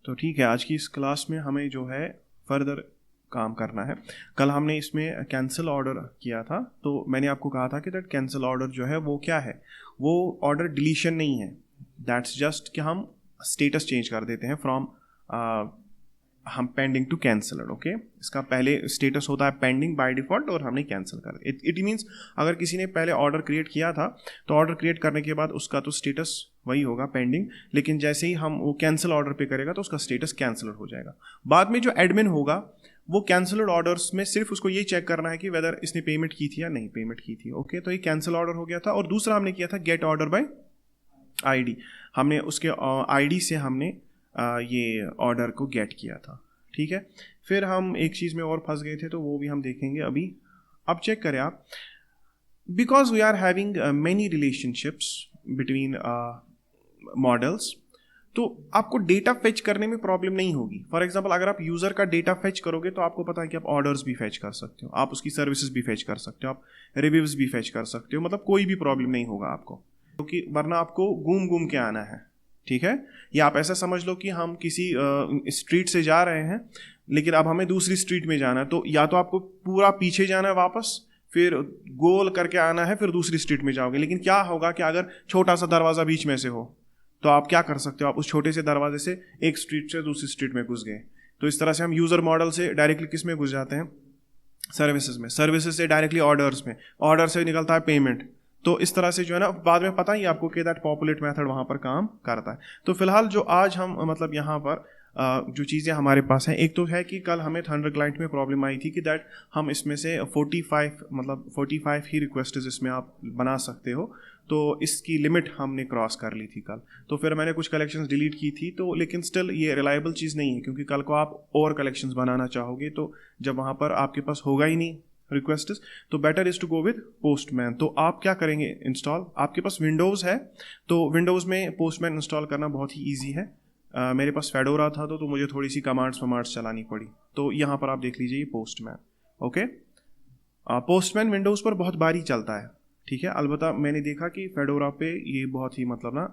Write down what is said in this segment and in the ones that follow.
तो ठीक है, आज की इस क्लास में हमें जो है फर्दर काम करना है। कल हमने इसमें कैंसिल ऑर्डर किया था, तो मैंने आपको कहा था कि दैट कैंसिल ऑर्डर जो है वो क्या है, वो ऑर्डर डिलीशन नहीं है, दैट्स जस्ट कि हम स्टेटस चेंज कर देते हैं फ्रॉम हम पेंडिंग टू कैंसलड। ओके, इसका पहले स्टेटस होता है पेंडिंग बाय डिफॉल्ट और हमने कैंसिल कर दिया। इट मीन्स अगर किसी ने पहले ऑर्डर क्रिएट किया था तो ऑर्डर क्रिएट करने के बाद उसका तो स्टेटस वही होगा पेंडिंग, लेकिन जैसे ही हम वो कैंसिल ऑर्डर पे करेगा तो उसका स्टेटस कैंसलड हो जाएगा। बाद में जो एडमिन होगा वो कैंसलड ऑर्डर्स में सिर्फ उसको ये चेक करना है कि वेदर इसने पेमेंट की थी या नहीं पेमेंट की थी। ओके, तो ये कैंसिल ऑर्डर हो गया था। और दूसरा हमने किया था गेट ऑर्डर बाय आईडी, हमने उसके आईडी से हमने ये ऑर्डर को गेट किया था। ठीक है, फिर हम एक चीज़ में और फंस गए थे, तो वो भी हम देखेंगे अभी। अब चेक करें आप, because we are having many relationships between models, तो आपको डेटा फेच करने में प्रॉब्लम नहीं होगी। फॉर एग्जांपल, अगर आप यूज़र का डेटा फेच करोगे तो आपको पता है कि आप ऑर्डर्स भी फेच कर सकते हो, आप उसकी सर्विसेज भी फेच कर सकते हो, आप रिव्यूज़ भी फेच कर सकते हो, मतलब कोई भी प्रॉब्लम नहीं होगा आपको, क्योंकि वरना आपको घूम के आना है। ठीक है, या आप ऐसा समझ लो कि हम किसी स्ट्रीट से जा रहे हैं, लेकिन अब हमें दूसरी स्ट्रीट में जाना है, तो या तो आपको पूरा पीछे जाना है वापस, फिर गोल करके आना है, फिर दूसरी स्ट्रीट में जाओगे। लेकिन क्या होगा कि अगर छोटा सा दरवाज़ा बीच में से हो तो आप क्या कर सकते हो, आप उस छोटे से दरवाजे से एक स्ट्रीट से दूसरी स्ट्रीट में घुस गए। तो इस तरह से हम यूज़र मॉडल से डायरेक्टली किस में घुस जाते हैं, सर्विसेज में, सर्विसेज से डायरेक्टली ऑर्डर्स में, ऑर्डर से निकलता है पेमेंट। तो इस तरह से जो है ना, बाद में पता ही आपको कि दैट पॉपुलेट मेथड वहाँ पर काम करता है। तो फिलहाल जो आज हम मतलब यहाँ पर जो चीज़ें हमारे पास हैं, एक तो है कि कल हमें थंडर क्लाइंट में प्रॉब्लम आई थी कि दैट हम इसमें से 45 ही रिक्वेस्ट इसमें आप बना सकते हो, तो इसकी लिमिट हमने क्रॉस कर ली थी कल। तो फिर मैंने कुछ कलेक्शंस डिलीट की थी, तो लेकिन स्टिल ये रिलायबल चीज़ नहीं है, क्योंकि कल को आप और कलेक्शंस बनाना चाहोगे तो जब वहाँ पर आपके पास होगा ही नहीं रिक्वेस्ट, तो better is to go with postman. तो आप क्या करेंगे, इंस्टॉल, आपके पास विंडोज़ है तो विंडोज़ में पोस्टमैन इंस्टॉल करना बहुत ही ईजी है। मेरे पास फेडोरा था तो मुझे थोड़ी सी कमांड्स चलानी पड़ी। तो यहाँ पर आप देख लीजिए पोस्टमैन। ओके, पोस्टमैन विंडोज़ पर बहुत बारी चलता है। ठीक है, अलबत्ता मैंने देखा कि फेडोरा पे ये बहुत ही मतलब ना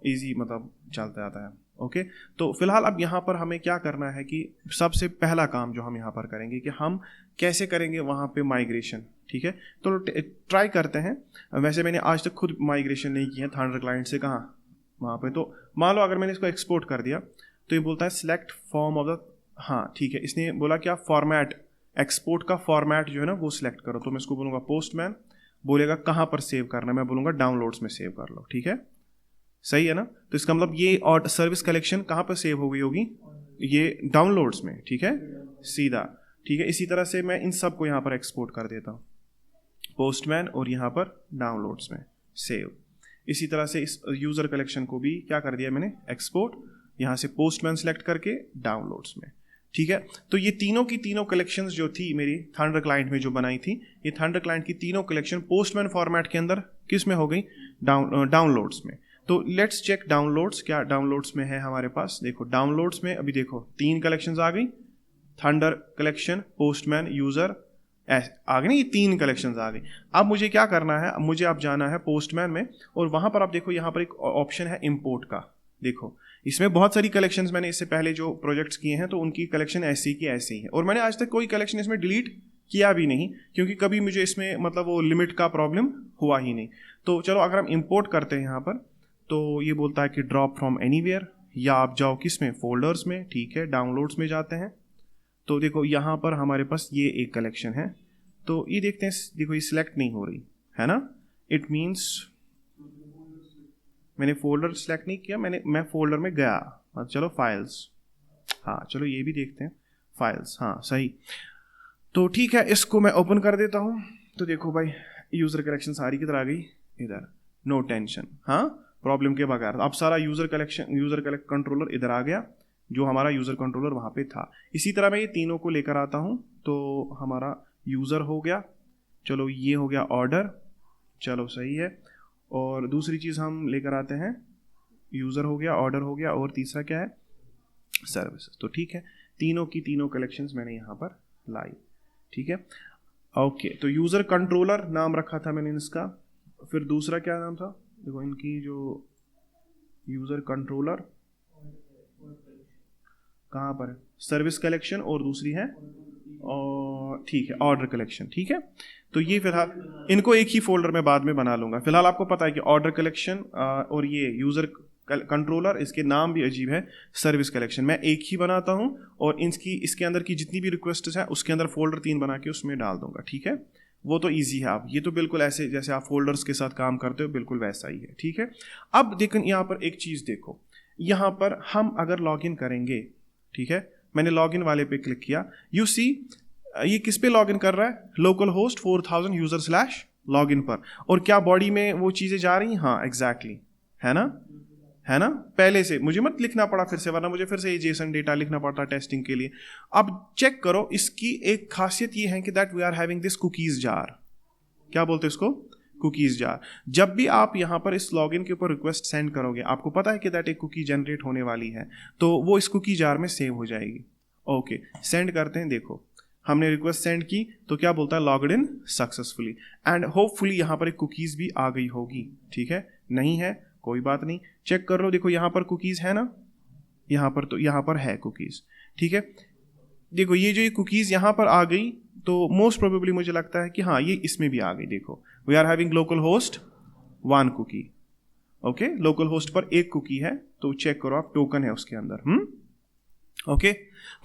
ईजी मतलब चलता आता है। ओके, तो फिलहाल अब यहाँ पर हमें क्या करना है कि सबसे पहला काम जो हम यहाँ पर करेंगे कि हम कैसे करेंगे वहाँ पे माइग्रेशन। ठीक है, तो ट्राई करते हैं। वैसे मैंने आज तक खुद माइग्रेशन नहीं किया थंडर क्लाइंट से, कहाँ वहाँ पे। तो मान लो अगर मैंने इसको एक्सपोर्ट कर दिया तो ये बोलता है सिलेक्ट फॉर्म ऑफ द, हाँ ठीक है, इसने बोला क्या फॉर्मेट, एक्सपोर्ट का फॉर्मेट जो है ना वो सिलेक्ट करो। तो मैं इसको बोलूँगा पोस्टमैन, बोलेगा कहाँ पर सेव करना है, मैं बोलूँगा डाउनलोड्स में सेव कर लो। ठीक है, सही है ना। तो इसका मतलब ये और सर्विस कलेक्शन कहाँ पर सेव हो गई होगी, ये डाउनलोड्स में। ठीक है, सीधा। ठीक है, इसी तरह से मैं इन सब को यहाँ पर एक्सपोर्ट कर देता हूँ, पोस्टमैन और यहाँ पर डाउनलोड्स में सेव। इसी तरह से इस यूज़र कलेक्शन को भी क्या कर दिया मैंने, एक्सपोर्ट, यहाँ से पोस्टमैन सेलेक्ट करके डाउनलोड्स में। ठीक है, तो ये तीनों की तीनों कलेक्शंस जो थी मेरी थंडर क्लाइंट में जो बनाई थी, ये थंडर क्लाइंट की तीनों कलेक्शन पोस्टमैन फॉर्मेट के अंदर किस में हो गई, डाउनलोड्स में। तो लेट्स चेक डाउनलोड्स, क्या डाउनलोड्स में है हमारे पास। देखो डाउनलोड्स में अभी देखो 3 कलेक्शंस आ गई, थंडर कलेक्शन, पोस्टमैन, यूज़र, आ गई, ये 3 कलेक्शंस आ गई। अब मुझे क्या करना है, अब मुझे अब जाना है पोस्टमैन में, और वहाँ पर आप देखो यहाँ पर एक ऑप्शन है इंपोर्ट का। देखो इसमें बहुत सारी कलेक्शंस मैंने इससे पहले जो प्रोजेक्ट्स किए हैं तो उनकी कलेक्शन ऐसी की ऐसी है, और मैंने आज तक कोई कलेक्शन इसमें डिलीट किया भी नहीं, क्योंकि कभी मुझे इसमें मतलब वो लिमिट का प्रॉब्लम हुआ ही नहीं। तो चलो अगर हम इंपोर्ट करते हैं यहाँ पर, तो ये बोलता है कि ड्रॉप फ्रॉम एनीवेयर, या आप जाओ किस में, फोल्डर्स में। ठीक है, डाउनलोड्स में जाते हैं, तो देखो यहाँ पर हमारे पास ये एक कलेक्शन है, तो ये देखते हैं, देखो ये सिलेक्ट नहीं हो रही है ना, इट मीन्स मैंने फोल्डर सेलेक्ट नहीं किया, मैं फोल्डर में गया। चलो फाइल्स, हाँ चलो ये भी देखते हैं, फाइल्स, हाँ सही। तो ठीक है, इसको मैं ओपन कर देता हूँ। तो देखो भाई यूज़र कलेक्शन सारी किधर आ गई, इधर, नो टेंशन, हाँ प्रॉब्लम के बगैर। अब सारा यूज़र कलेक्ट कंट्रोलर इधर आ गया, जो हमारा यूज़र कंट्रोलर वहाँ पे था। इसी तरह मैं ये तीनों को लेकर आता हूँ, तो हमारा यूज़र हो गया, चलो ये हो गया ऑर्डर, चलो सही है। और दूसरी चीज़ हम लेकर आते हैं, यूज़र हो गया, ऑर्डर हो गया, और तीसरा क्या है, सर्विसेज। तो ठीक है, तीनों की तीनों कलेक्शंस मैंने यहाँ पर लाई। ठीक है, ओके। तो यूज़र कंट्रोलर नाम रखा था मैंने इसका, फिर दूसरा क्या नाम था, देखो इनकी जो यूज़र कंट्रोलर, कहाँ पर, सर्विस कलेक्शन और दूसरी है, और ठीक है ऑर्डर कलेक्शन। ठीक है, तो ये फिलहाल इनको एक ही फोल्डर में बाद में बना लूँगा। फिलहाल आपको पता है कि ऑर्डर कलेक्शन और ये यूज़र कंट्रोलर, इसके नाम भी अजीब है, सर्विस कलेक्शन, मैं एक ही बनाता हूँ और इसके अंदर की जितनी भी रिक्वेस्ट है उसके अंदर फोल्डर 3 बना के उसमें डाल दूंगा। ठीक है, वो तो इजी है। आप ये तो बिल्कुल ऐसे जैसे आप फोल्डर्स के साथ काम करते हो बिल्कुल वैसा ही है। ठीक है, अब देखो यहाँ पर एक चीज़ देखो, यहाँ पर हम अगर लॉगिन करेंगे, ठीक है, मैंने लॉगिन वाले पे क्लिक किया, यू सी ये किस पे लॉगिन कर रहा है, local host 4000 user slash login पर। और क्या बॉडी में वो चीज़ें जा रही हैं, हाँ एग्जैक्टली, है ना, है ना, पहले से मुझे मत लिखना पड़ा फिर से, वरना मुझे फिर से ये जेसन डेटा लिखना पड़ता टेस्टिंग के लिए। अब चेक करो, इसकी एक खासियत ये है कि that we are having this cookies jar, क्या बोलते हैं इसको, कुकीज जार। जब भी आप यहाँ पर इस लॉगिन के ऊपर रिक्वेस्ट सेंड करोगे, आपको पता है कि दैट एक कुकी जनरेट होने वाली है, तो वो इस कुकी जार में सेव हो जाएगी। ओके, सेंड करते हैं, देखो हमने रिक्वेस्ट सेंड की तो क्या बोलता है, logged in successfully, and hopefully यहाँ पर एक कुकीज भी आ गई होगी। ठीक है, नहीं है कोई बात नहीं, चेक कर लो, देखो यहाँ पर कुकीज़ है ना, यहाँ पर, तो यहाँ पर है कुकीज़। ठीक है, देखो ये जो ये कुकीज़ यहाँ पर आ गई, तो मोस्ट प्रोबेबली मुझे लगता है कि हाँ ये इसमें भी आ गई। देखो we are having local host 1 cookie, okay, local host पर 1 कुकी है, तो चेक करो आप, टोकन है उसके अंदर। ओके,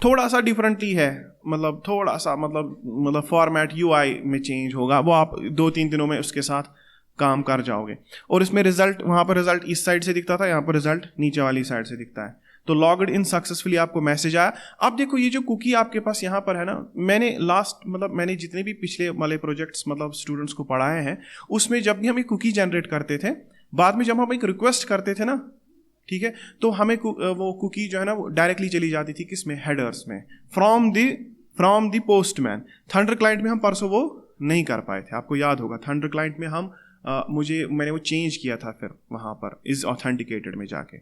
थोड़ा सा डिफरेंटली है, मतलब थोड़ा सा मतलब फॉर्मेट यूआई में चेंज होगा, वो आप 2-3 दिनों में उसके साथ काम कर जाओगे। और इसमें रिजल्ट, वहाँ पर रिजल्ट इस साइड से दिखता था, यहाँ पर रिजल्ट नीचे वाली साइड से दिखता है। तो लॉग्ड इन सक्सेसफुली आपको मैसेज आया। अब देखो ये जो कुकी आपके पास यहाँ पर है ना, मैंने जितने भी पिछले वाले प्रोजेक्ट्स स्टूडेंट्स को पढ़ाए हैं, उसमें जब भी हम एक कुकी जनरेट करते थे, बाद में जब हम एक रिक्वेस्ट करते थे ना, ठीक है, तो हमें वो कुकी जो है ना वो डायरेक्टली चली जाती थी किसमें, हेडर्स में, from the postman. Thunder client में हम परसों वो नहीं कर पाए थे, आपको याद होगा, थंडर क्लाइंट में हम मैंने वो चेंज किया था फिर वहाँ पर इज ऑथेंटिकेटेड में जाके।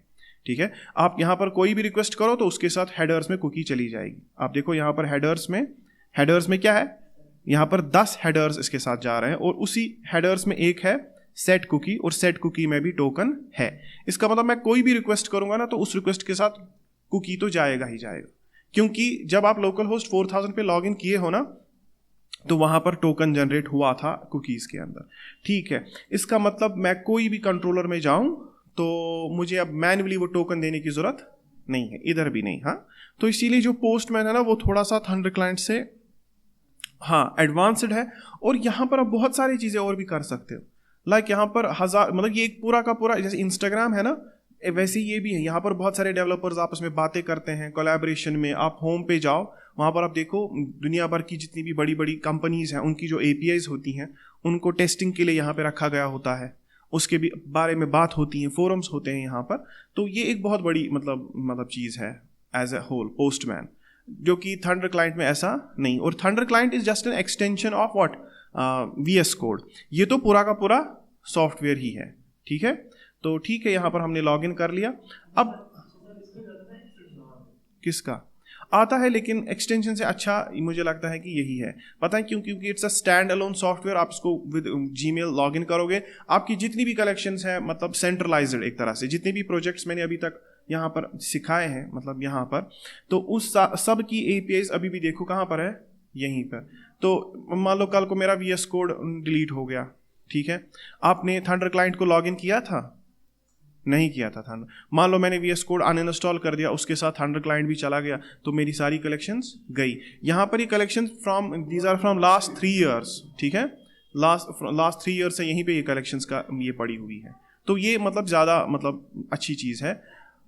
ठीक है, आप यहाँ पर कोई भी रिक्वेस्ट करो तो उसके साथ हेडर्स में कुकी चली जाएगी। आप देखो यहाँ पर हेडर्स में क्या है, यहाँ पर 10 हेडर्स इसके साथ जा रहे हैं, और उसी हेडर्स में एक है सेट कुकी, और सेट कुकी में भी टोकन है। इसका मतलब मैं कोई भी रिक्वेस्ट करूंगा ना, तो उस रिक्वेस्ट के साथ कुकी तो जाएगा ही जाएगा, क्योंकि जब आप लोकल होस्ट 4000 पे लॉग इन किए हो ना, तो वहाँ पर टोकन जनरेट हुआ था कुकीज़ के अंदर। ठीक है, इसका मतलब मैं कोई भी कंट्रोलर में जाऊँ तो मुझे अब मैन्युअली वो टोकन देने की ज़रूरत नहीं है, इधर भी नहीं। हाँ, तो इसीलिए जो पोस्टमैन है ना वो थोड़ा सा थंडर क्लाइंट से हाँ एडवांस्ड है। और यहाँ पर आप बहुत सारी चीज़ें और भी कर सकते हो, लाइक यहाँ पर ये एक पूरा का पूरा, जैसे इंस्टाग्राम है ना, वैसे ये भी है। यहाँ पर बहुत सारे डेवलपर्स आपस में बातें करते हैं कोलैबोरेशन में। आप होम पे जाओ, वहाँ पर आप देखो दुनिया भर की जितनी भी बड़ी बड़ी कंपनीज हैं, उनकी जो APIs होती हैं, उनको टेस्टिंग के लिए यहाँ पे रखा गया होता है, उसके भी बारे में बात होती है, फोरम्स होते हैं यहाँ पर। तो ये एक बहुत बड़ी मतलब चीज़ है एज ए होल पोस्टमैन, जो कि थंडर क्लाइंट में ऐसा नहीं। और thunder client is just an extension of what, VS code. ये तो पूरा का पूरा सॉफ्टवेयर ही है। ठीक है, तो ठीक है, यहाँ पर हमने लॉगिन कर लिया। अब किसका आता है, लेकिन एक्सटेंशन से अच्छा मुझे लगता है कि यही है। पता है क्यों? क्योंकि it's a stand alone software. आप इसको विद जीमेल लॉगिन करोगे, आपकी जितनी भी कलेक्शंस हैं, मतलब सेंट्रलाइज्ड एक तरह से, जितने भी प्रोजेक्ट्स मैंने अभी तक यहाँ पर सिखाए हैं, मतलब यहाँ पर, तो उस सब की APIs अभी भी देखो कहाँ पर है, यहीं पर। तो मान लो कल को मेरा VS कोड डिलीट हो गया, ठीक है, आपने थंडर क्लाइंट को लॉगिन किया था? नहीं किया था थंडर। मान लो मैंने VS कोड अनइंस्टॉल कर दिया, उसके साथ थंडर क्लाइंट भी चला गया, तो मेरी सारी कलेक्शंस गई। यहाँ पर ये collections these are from last 3 years, ठीक है, लास्ट 3 ईयर्स से यहीं पे ये कलेक्शंस का ये पड़ी हुई है। तो ये ज़्यादा अच्छी चीज़ है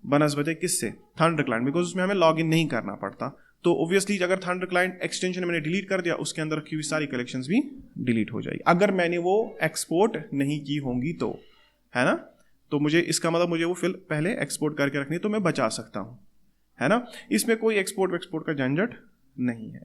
बनस्बत किससे, थंडर क्लाइंट, बिकॉज उसमें हमें लॉगिन नहीं करना पड़ता। तो ऑब्वियसली अगर थंडर क्लाइंट एक्सटेंशन मैंने डिलीट कर दिया, उसके अंदर रखी हुई सारी कलेक्शंस भी डिलीट हो जाएगी, अगर मैंने वो एक्सपोर्ट नहीं की होंगी तो, है ना। तो मुझे इसका मुझे वो फिर पहले एक्सपोर्ट करके रखनी, तो मैं बचा सकता हूँ, है ना। इसमें कोई एक्सपोर्ट का झंझट नहीं है।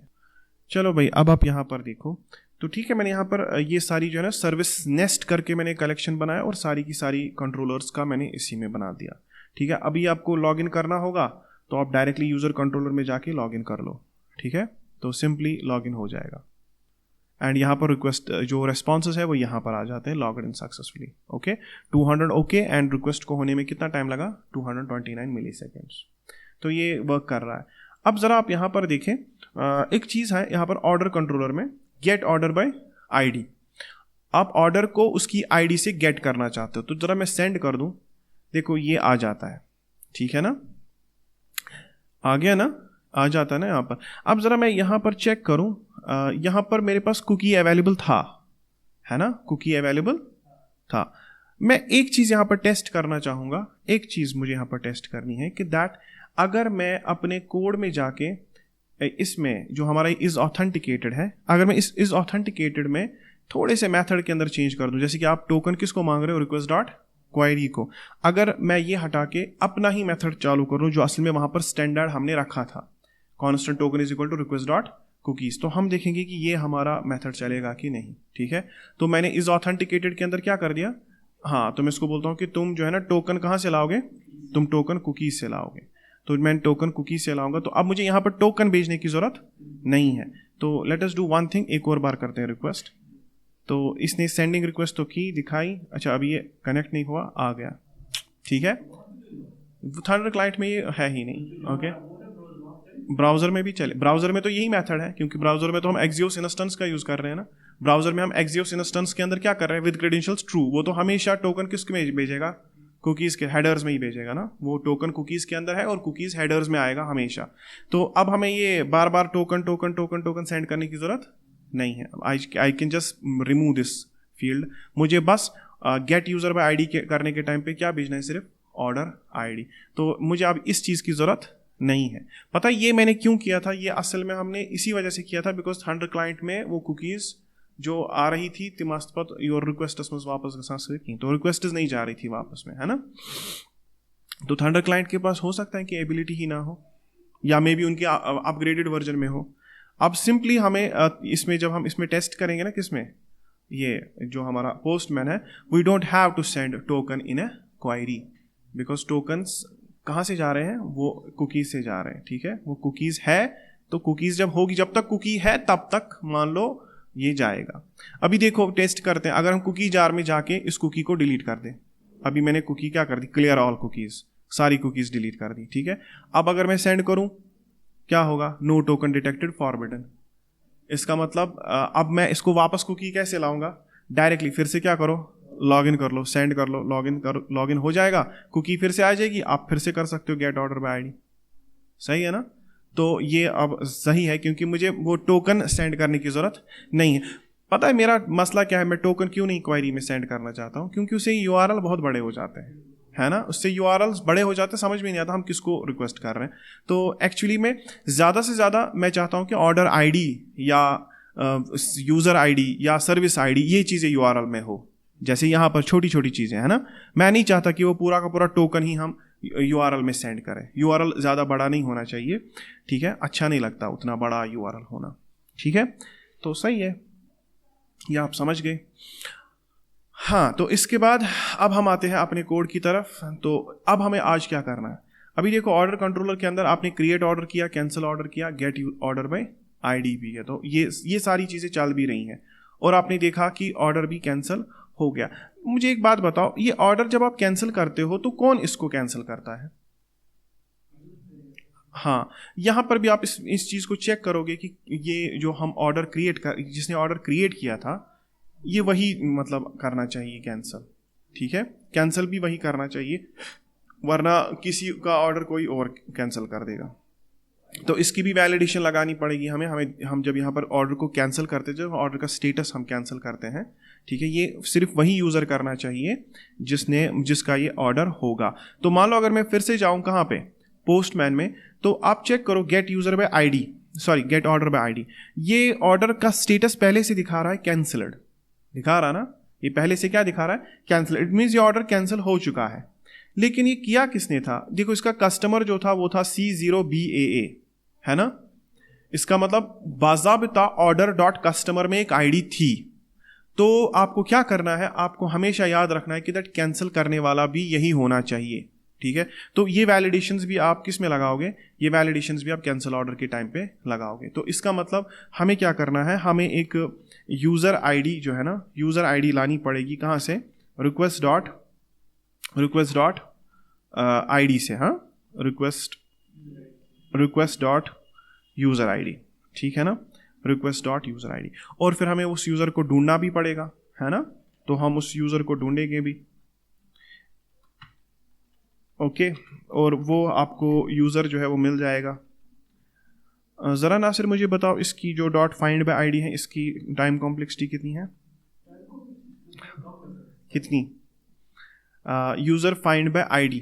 चलो भाई, अब आप यहाँ पर देखो, तो ठीक है, मैंने यहाँ पर ये सारी जो है ना सर्विस नेस्ट करके मैंने कलेक्शन बनाया, और सारी की सारी कंट्रोलर्स का मैंने इसी में बना दिया। ठीक है, अभी आपको लॉगिन करना होगा, तो आप डायरेक्टली यूज़र कंट्रोलर में जाके लॉगिन कर लो। ठीक है, तो सिंपली लॉगिन हो जाएगा, एंड यहाँ पर रिक्वेस्ट जो रेस्पॉन्सेस है वो यहाँ पर आ जाते हैं, logged in successfully. Okay, 200 okay, and request को होने में कितना टाइम लगा, 229 मिली सेकेंड्स। तो ये वर्क कर रहा है। अब ज़रा आप यहाँ पर देखें, एक चीज़ है यहाँ पर ऑर्डर कंट्रोलर में, गेट ऑर्डर बाय आईडी। आप ऑर्डर को उसकी आईडी से गेट करना चाहते हो, तो ज़रा मैं सेंड कर दूँ, देखो ये आ जाता है, ठीक है ना, आ गया ना, आ जाता है ना यहाँ पर। अब ज़रा मैं यहाँ पर चेक करूँ, यहाँ पर मेरे पास कुकी अवेलेबल था, है ना, कुकी अवेलेबल था। मैं एक चीज़ यहाँ पर टेस्ट करना चाहूँगा, एक चीज़ मुझे यहाँ पर टेस्ट करनी है कि दैट अगर मैं अपने कोड में जाके इसमें जो हमारा इज़ ऑथेंटिकेटेड है, अगर मैं इस ऑथेंटिकेटेड में थोड़े से मेथड के अंदर चेंज कर दूं, जैसे कि आप टोकन किसको मांग रहे हो, रिक्वेस्ट डॉट क्वेरी को, अगर मैं ये हटा के अपना ही मेथड चालू करूं जो असल में वहां पर स्टैंडर्ड हमने रखा था, constant token is equal to request dot cookies, तो हम देखेंगे कि ये हमारा मेथड चलेगा कि नहीं, ठीक है। तो मैंने इस ऑथेंटिकेटेड के अंदर क्या कर दिया, हाँ, तो मैं इसको बोलता हूँ कि तुम जो है ना टोकन कहाँ से लाओगे, तुम टोकन कुकीज़ से लाओगे, तो मैं टोकन कुकीज़ से लाऊंगा, तो अब मुझे यहाँ पर टोकन भेजने की ज़रूरत नहीं है। तो let us do one thing, एक और बार करते हैं रिक्वेस्ट। तो इसने सेंडिंग रिक्वेस्ट तो की, दिखाई, अच्छा अभी ये कनेक्ट नहीं हुआ, आ गया, ठीक है। थंडर क्लाइंट में ये है ही नहीं, ओके। ब्राउज़र में भी चले, ब्राउज़र में तो यही मेथड है, क्योंकि ब्राउज़र में तो हम एक्सियोस इंस्टेंस का यूज़ कर रहे हैं ना। ब्राउज़र में हम एक्सियोस इंस्टेंस के अंदर क्या कर रहे हैं, विद क्रेडेंशियल्स ट्रू, वो तो हमेशा टोकन किसके में भेजेगा, कुकीज़ के हेडर्स में ही भेजेगा ना, वो टोकन कुकीज़ के अंदर है और कुकीज़ हेडर्स में आएगा हमेशा। तो अब हमें ये बार बार token token token token send करने की ज़रूरत नहीं है। I can just remove this field. मुझे बस गेट यूज़र बाय आईडी के करने के टाइम पे क्या भेजना है, सिर्फ ऑर्डर आईडी। तो मुझे अब इस चीज़ की ज़रूरत नहीं है। पता है ये मैंने क्यों किया था, ये असल में हमने इसी वजह से किया था, बिकॉज थंडर क्लाइंट में वो कुकीज़ जो आ रही थी तिमास्त पत योर रिक्वेस्टस में वापस गसान, तो रिक्वेस्टस नहीं जा रही थी वापस में, है ना। तो थंडर क्लाइंट के पास हो सकता है कि एबिलिटी ही ना हो, या मे बी उनके अपग्रेडेड वर्जन में हो। अब सिंपली हमें इसमें जब हम इसमें टेस्ट करेंगे ना, किसमें, ये जो हमारा पोस्टमैन है, we don't have to send token in a query, because tokens कहाँ से जा रहे हैं, वो कुकीज़ से जा रहे हैं, ठीक है। वो कुकीज़ है, तो कुकीज़ जब होगी, जब तक कुकी है तब तक मान लो ये जाएगा। अभी देखो टेस्ट करते हैं, अगर हम कुकी जार में जाके इस कुकी को डिलीट कर दें, अभी मैंने कुकी क्या कर दी, क्लियर ऑल कुकीज़, सारी कुकीज़ डिलीट कर दी, ठीक है। अब अगर मैं सेंड करूं, क्या होगा, नो टोकन डिटेक्टेड फॉरबिडन। इसका मतलब अब मैं इसको वापस कुकी कैसे लाऊंगा, डायरेक्टली फिर से क्या करो, लॉग इन कर लो, सेंड कर लो, लॉग इन हो जाएगा, कुकी फिर से आ जाएगी, आप फिर से कर सकते हो गेट ऑर्डर बाय आईडी, सही है ना। तो ये अब सही है, क्योंकि मुझे वो टोकन सेंड करने की ज़रूरत नहीं है। पता है मेरा मसला क्या है, मैं टोकन क्यों नहीं क्वेरी में सेंड करना चाहता हूँ, क्योंकि उससे यूआरएल बहुत बड़े हो जाते हैं, है ना, उससे यूआरएल्स बड़े हो जाते हैं, समझ में नहीं आता हम किसको रिक्वेस्ट कर रहे हैं। तो एक्चुअली में ज़्यादा से ज़्यादा मैं चाहता हूँ कि ऑर्डर आईडी या यूज़र आईडी या सर्विस आईडी, ये चीज़ें यूआरएल में हो, जैसे यहाँ पर छोटी छोटी चीज़ें, है ना। मैं नहीं चाहता कि वो पूरा का पूरा टोकन ही हम यूआरएल में सेंड करें। यूआरएल ज़्यादा बड़ा नहीं होना चाहिए, ठीक है, अच्छा नहीं लगता उतना बड़ा यूआरएल होना, ठीक है। तो सही है, ये आप समझ गए। हाँ, तो इसके बाद अब हम आते हैं अपने कोड की तरफ। तो अब हमें आज क्या करना है, अभी देखो ऑर्डर कंट्रोलर के अंदर आपने क्रिएट ऑर्डर किया, कैंसिल ऑर्डर किया, गेट ऑर्डर बाय आईडी भी है, तो ये सारी चीज़ें चल भी रही हैं, और आपने देखा कि ऑर्डर भी कैंसिल हो गया। मुझे एक बात बताओ, ये ऑर्डर जब आप कैंसिल करते हो तो कौन इसको कैंसिल करता है? हाँ, यहाँ पर भी आप इस चीज़ को चेक करोगे कि ये जो हम ऑर्डर जिसने ऑर्डर क्रिएट किया था, ये वही मतलब करना चाहिए कैंसिल, ठीक है, कैंसिल भी वही करना चाहिए, वरना किसी का ऑर्डर कोई और कैंसिल कर देगा। तो इसकी भी वैलिडेशन लगानी पड़ेगी हमें हम जब यहाँ पर ऑर्डर को कैंसिल करते हैं, जब ऑर्डर का स्टेटस हम कैंसिल करते हैं, ठीक है, ये सिर्फ वही यूज़र करना चाहिए जिसका ये ऑर्डर होगा। तो मान लो अगर मैं फिर से जाऊँ कहाँ पे, पोस्टमैन में, तो आप चेक करो gate user bye ID, sorry gate order by ID, ये ऑर्डर का स्टेटस पहले से दिखा रहा है कैंसिल्ड, दिखा रहा ना, ये पहले से क्या दिखा रहा है, कैंसिल। इट मीन्स ये ऑर्डर कैंसिल हो चुका है। लेकिन ये किया किसने था, देखो इसका कस्टमर जो था वो था C0BAA, है ना। इसका मतलब बाज़ाबिता ऑर्डर डॉट कस्टमर में एक आईडी थी। तो आपको क्या करना है, आपको हमेशा याद रखना है कि दैट कैंसिल करने वाला भी यही होना चाहिए, ठीक है। तो ये वैलिडेशंस भी आप किस में लगाओगे, ये वैलिडेशंस भी आप कैंसिल ऑर्डर के टाइम पे लगाओगे। तो इसका मतलब हमें क्या करना है, हमें एक यूज़र आईडी जो है ना, यूज़र आईडी लानी पड़ेगी कहाँ से, रिक्वेस्ट डॉट आईडी से, हाँ, request request dot user ID, ठीक है ना, रिक्वेस्ट डॉट यूज़र आईडी। और फिर हमें उस यूज़र को ढूंढना भी पड़ेगा, है ना, तो हम उस यूज़र को ढूंढेंगे भी, ओके। और वो आपको यूज़र जो है वो मिल जाएगा। ज़रा नासिर मुझे बताओ, इसकी जो डॉट फाइंड बाय आईडी है, इसकी टाइम कॉम्प्लेक्सिटी कितनी है? कितनी? यूज़र फाइंड बाय आईडी,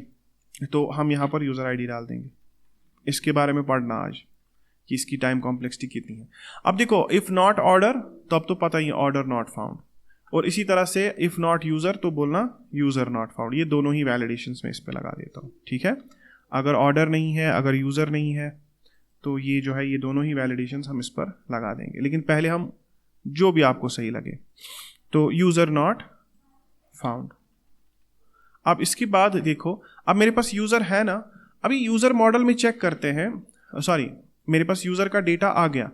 तो हम यहाँ पर यूज़र आईडी डाल देंगे। इसके बारे में पढ़ना आज कि इसकी टाइम कॉम्प्लेक्सिटी कितनी है। अब देखो, इफ़ नॉट ऑर्डर तो अब तो पता ही, ऑर्डर नॉट फाउंड, और इसी तरह से इफ़ नॉट यूज़र तो बोलना यूज़र नॉट फाउंड। ये दोनों ही वैलिडेशंस में इस पर लगा देता हूँ, ठीक है। अगर ऑर्डर नहीं है, अगर यूज़र नहीं है, तो ये जो है ये दोनों ही वैलिडेशंस हम इस पर लगा देंगे। लेकिन पहले हम जो भी आपको सही लगे, तो यूज़र नॉट फाउंड। अब इसके बाद देखो, अब मेरे पास यूज़र है ना, अभी यूज़र मॉडल में चेक करते हैं, सॉरी मेरे पास यूज़र का डेटा आ गया,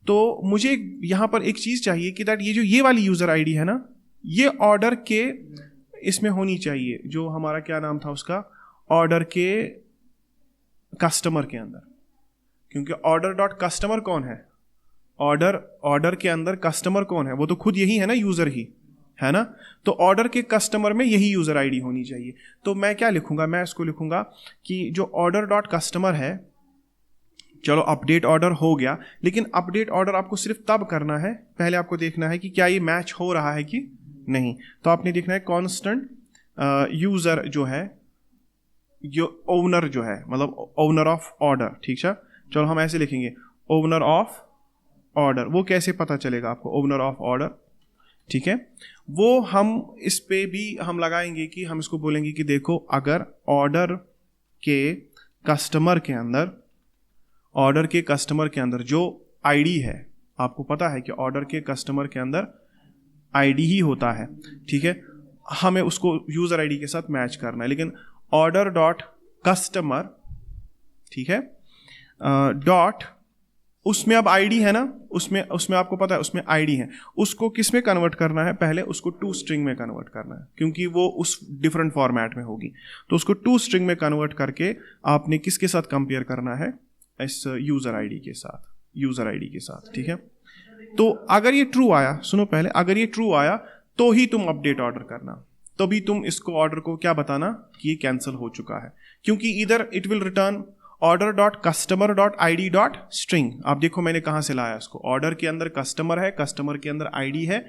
तो मुझे यहाँ पर एक चीज़ चाहिए कि दैट ये वाली यूज़र आईडी है ना, ये ऑर्डर के इसमें होनी चाहिए, जो हमारा क्या नाम था उसका, ऑर्डर के कस्टमर के अंदर, क्योंकि ऑर्डर डॉट कस्टमर कौन है, ऑर्डर के अंदर कस्टमर कौन है, वो तो खुद यही है ना, यूज़र ही है ना, तो ऑर्डर के कस्टमर में यही यूज़र आईडी होनी चाहिए। तो मैं क्या लिखूंगा, मैं इसको लिखूंगा कि जो ऑर्डर डॉट कस्टमर है, चलो अपडेट ऑर्डर हो गया, लेकिन अपडेट ऑर्डर आपको सिर्फ तब करना है, पहले आपको देखना है कि क्या ये मैच हो रहा है कि नहीं। तो आपने देखना है कांस्टेंट यूज़र जो है, जो ओनर जो है, मतलब ओनर ऑफ ऑर्डर, ठीक है। चलो हम ऐसे लिखेंगे, ओनर ऑफ ऑर्डर। वो कैसे पता चलेगा आपको, ओनर ऑफ ऑर्डर, ठीक है। वो हम इस पे भी हम लगाएंगे कि हम इसको बोलेंगे कि देखो, अगर ऑर्डर के कस्टमर के अंदर जो आईडी है, आपको पता है कि ऑर्डर के कस्टमर के अंदर आईडी ही होता है, ठीक है, हमें उसको यूज़र आईडी के साथ मैच करना है। लेकिन ऑर्डर डॉट कस्टमर, ठीक है, डॉट उसमें अब आईडी है ना, उसमें आपको पता है उसमें आईडी है, उसको किस में कन्वर्ट करना है, पहले उसको टू स्ट्रिंग में कन्वर्ट करना है, क्योंकि वो उस डिफरेंट फॉर्मेट में होगी। तो उसको टू स्ट्रिंग में कन्वर्ट करके आपने किसके साथ कंपेयर करना है, इस यूज़र आईडी के साथ, ठीक है। तो अगर ये ट्रू आया, सुनो पहले, अगर ये ट्रू आया तो ही तुम अपडेट ऑर्डर करना, तभी तुम इसको ऑर्डर को क्या बताना कि ये कैंसिल हो चुका है, क्योंकि इधर it will return order dot customer dot ID dot string. आप देखो मैंने कहाँ से लाया इसको, ऑर्डर के अंदर कस्टमर है, कस्टमर के अंदर आईडी है,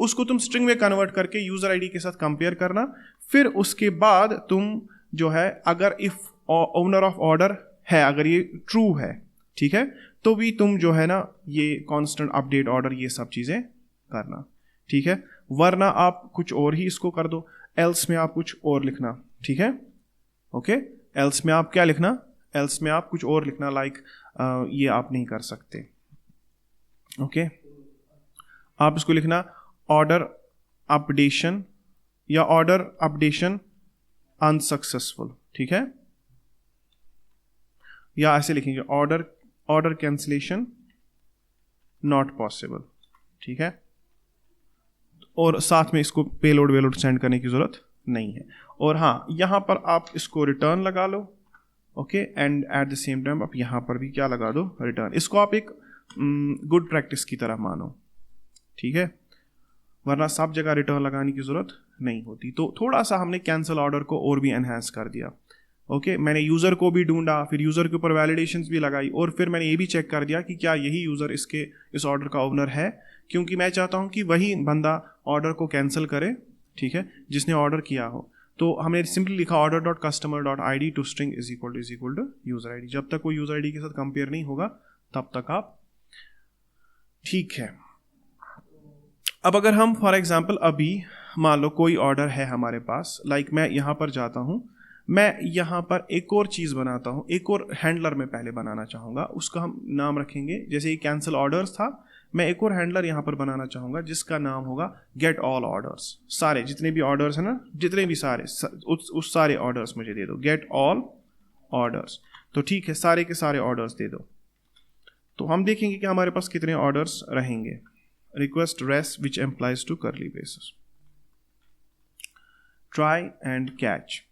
उसको तुम स्ट्रिंग में कन्वर्ट करके यूजर आईडी के साथ कंपेयर करना। फिर उसके बाद तुम जो है, अगर इफ ओनर ऑफ ऑर्डर है, अगर ये ट्रू है, ठीक है, तो भी तुम जो है ना ये कांस्टेंट अपडेट ऑर्डर ये सब चीज़ें करना, ठीक है। वरना आप कुछ और ही इसको कर दो, एल्स में आप कुछ और लिखना, ठीक है, ओके। एल्स में आप क्या लिखना, एल्स में आप कुछ और लिखना, लाइक ये आप नहीं कर सकते, ओके। आप इसको लिखना ऑर्डर अपडेशन या ऑर्डर अपडेशन अनसक्सेसफुल, ठीक है, या ऐसे लिखेंगे ऑर्डर कैंसिलेशन नॉट पॉसिबल, ठीक है। और साथ में इसको पेलोड वेलोड सेंड करने की जरूरत नहीं है। और हाँ, यहां पर आप इसको रिटर्न लगा लो, okay, and at the same time आप यहां पर भी क्या लगा दो, रिटर्न। इसको आप एक गुड प्रैक्टिस की तरह मानो, ठीक है, वरना सब जगह रिटर्न लगाने की जरूरत नहीं होती। तो थोड़ा सा हमने कैंसिल ऑर्डर को और भी एनहांस कर दिया, ओके। मैंने यूज़र को भी ढूंढा, फिर यूज़र के ऊपर वैलिडेशंस भी लगाई, और फिर मैंने ये भी चेक कर दिया कि क्या यही यूज़र इस ऑर्डर का ओनर है, क्योंकि मैं चाहता हूँ कि वही बंदा ऑर्डर को कैंसिल करे, ठीक है, जिसने ऑर्डर किया हो। तो हमने सिंपली लिखा order dot customer dot I D to string is equal to user I D. जब तक वो यूज़र आई डी के साथ कंपेयर नहीं होगा तब तक आप, ठीक है। अब अगर हम फॉर एग्जाम्पल अभी मान लो कोई ऑर्डर है हमारे पास, लाइक मैं यहाँ पर जाता हूँ, मैं यहाँ पर एक और चीज़ बनाता हूँ, एक और हैंडलर में पहले बनाना चाहूँगा, उसका हम नाम रखेंगे, जैसे ये कैंसिल ऑर्डर्स था, मैं एक और हैंडलर यहाँ पर बनाना चाहूँगा जिसका नाम होगा गेट ऑल ऑर्डर्स। सारे जितने भी ऑर्डर्स हैं ना, जितने भी सारे उस सारे ऑर्डर्स मुझे दे दो, गेट ऑल ऑर्डर्स। तो ठीक है, सारे के सारे ऑर्डर्स दे दो। तो हम देखेंगे कि हमारे पास कितने ऑर्डर्स रहेंगे। Request res which employs to curly braces, try and catch,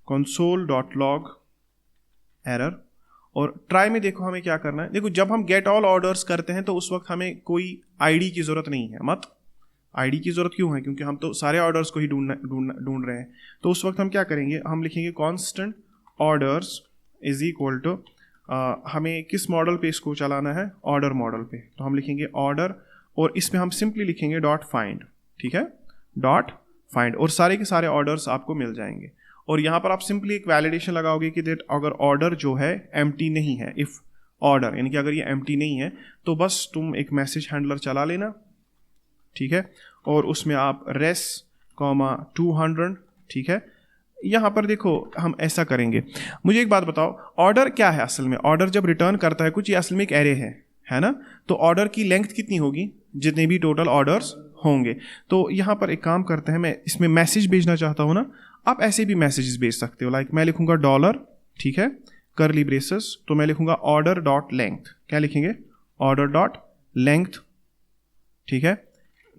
console.log error. और ट्राई में देखो हमें क्या करना है। देखो जब हम गेट ऑल ऑर्डर्स करते हैं तो उस वक्त हमें कोई आईडी की ज़रूरत नहीं है। मत आईडी की ज़रूरत क्यों है? क्योंकि हम तो सारे ऑर्डर्स को ही ढूंढ रहे हैं। तो उस वक्त हम क्या करेंगे, हम लिखेंगे constant orders is equal to, हमें किस मॉडल पे इसको चलाना है, ऑर्डर मॉडल पे। तो हम लिखेंगे ऑर्डर और इसमें हम सिंपली लिखेंगे डॉट फाइंड, ठीक है, डॉट फाइंड, और सारे के सारे ऑर्डर्स आपको मिल जाएंगे। और यहाँ पर आप सिंपली एक वैलिडेशन लगाओगे कि दैट अगर ऑर्डर जो है एम्प्टी नहीं है, इफ़ ऑर्डर यानी कि अगर ये एम्प्टी नहीं है तो बस तुम एक मैसेज हैंडलर चला लेना, ठीक है, और उसमें आप res, 200, ठीक है। यहाँ पर देखो हम ऐसा करेंगे। मुझे एक बात बताओ, ऑर्डर क्या है असल में? ऑर्डर जब रिटर्न करता है कुछ, ये असल में एक एरे है ना? तो ऑर्डर की लेंथ कितनी होगी? जितने भी टोटल ऑर्डर्स होंगे। तो यहाँ पर एक काम करते हैं, मैं इसमें मैसेज भेजना चाहता हूँ ना, आप ऐसे भी मैसेजेस भेज सकते हो। लाइक मैं लिखूंगा डॉलर, ठीक है, करली ब्रेसेस, तो मैं लिखूंगा ऑर्डर डॉट लेंथ। क्या लिखेंगे? ऑर्डर डॉट लेंथ, ठीक है,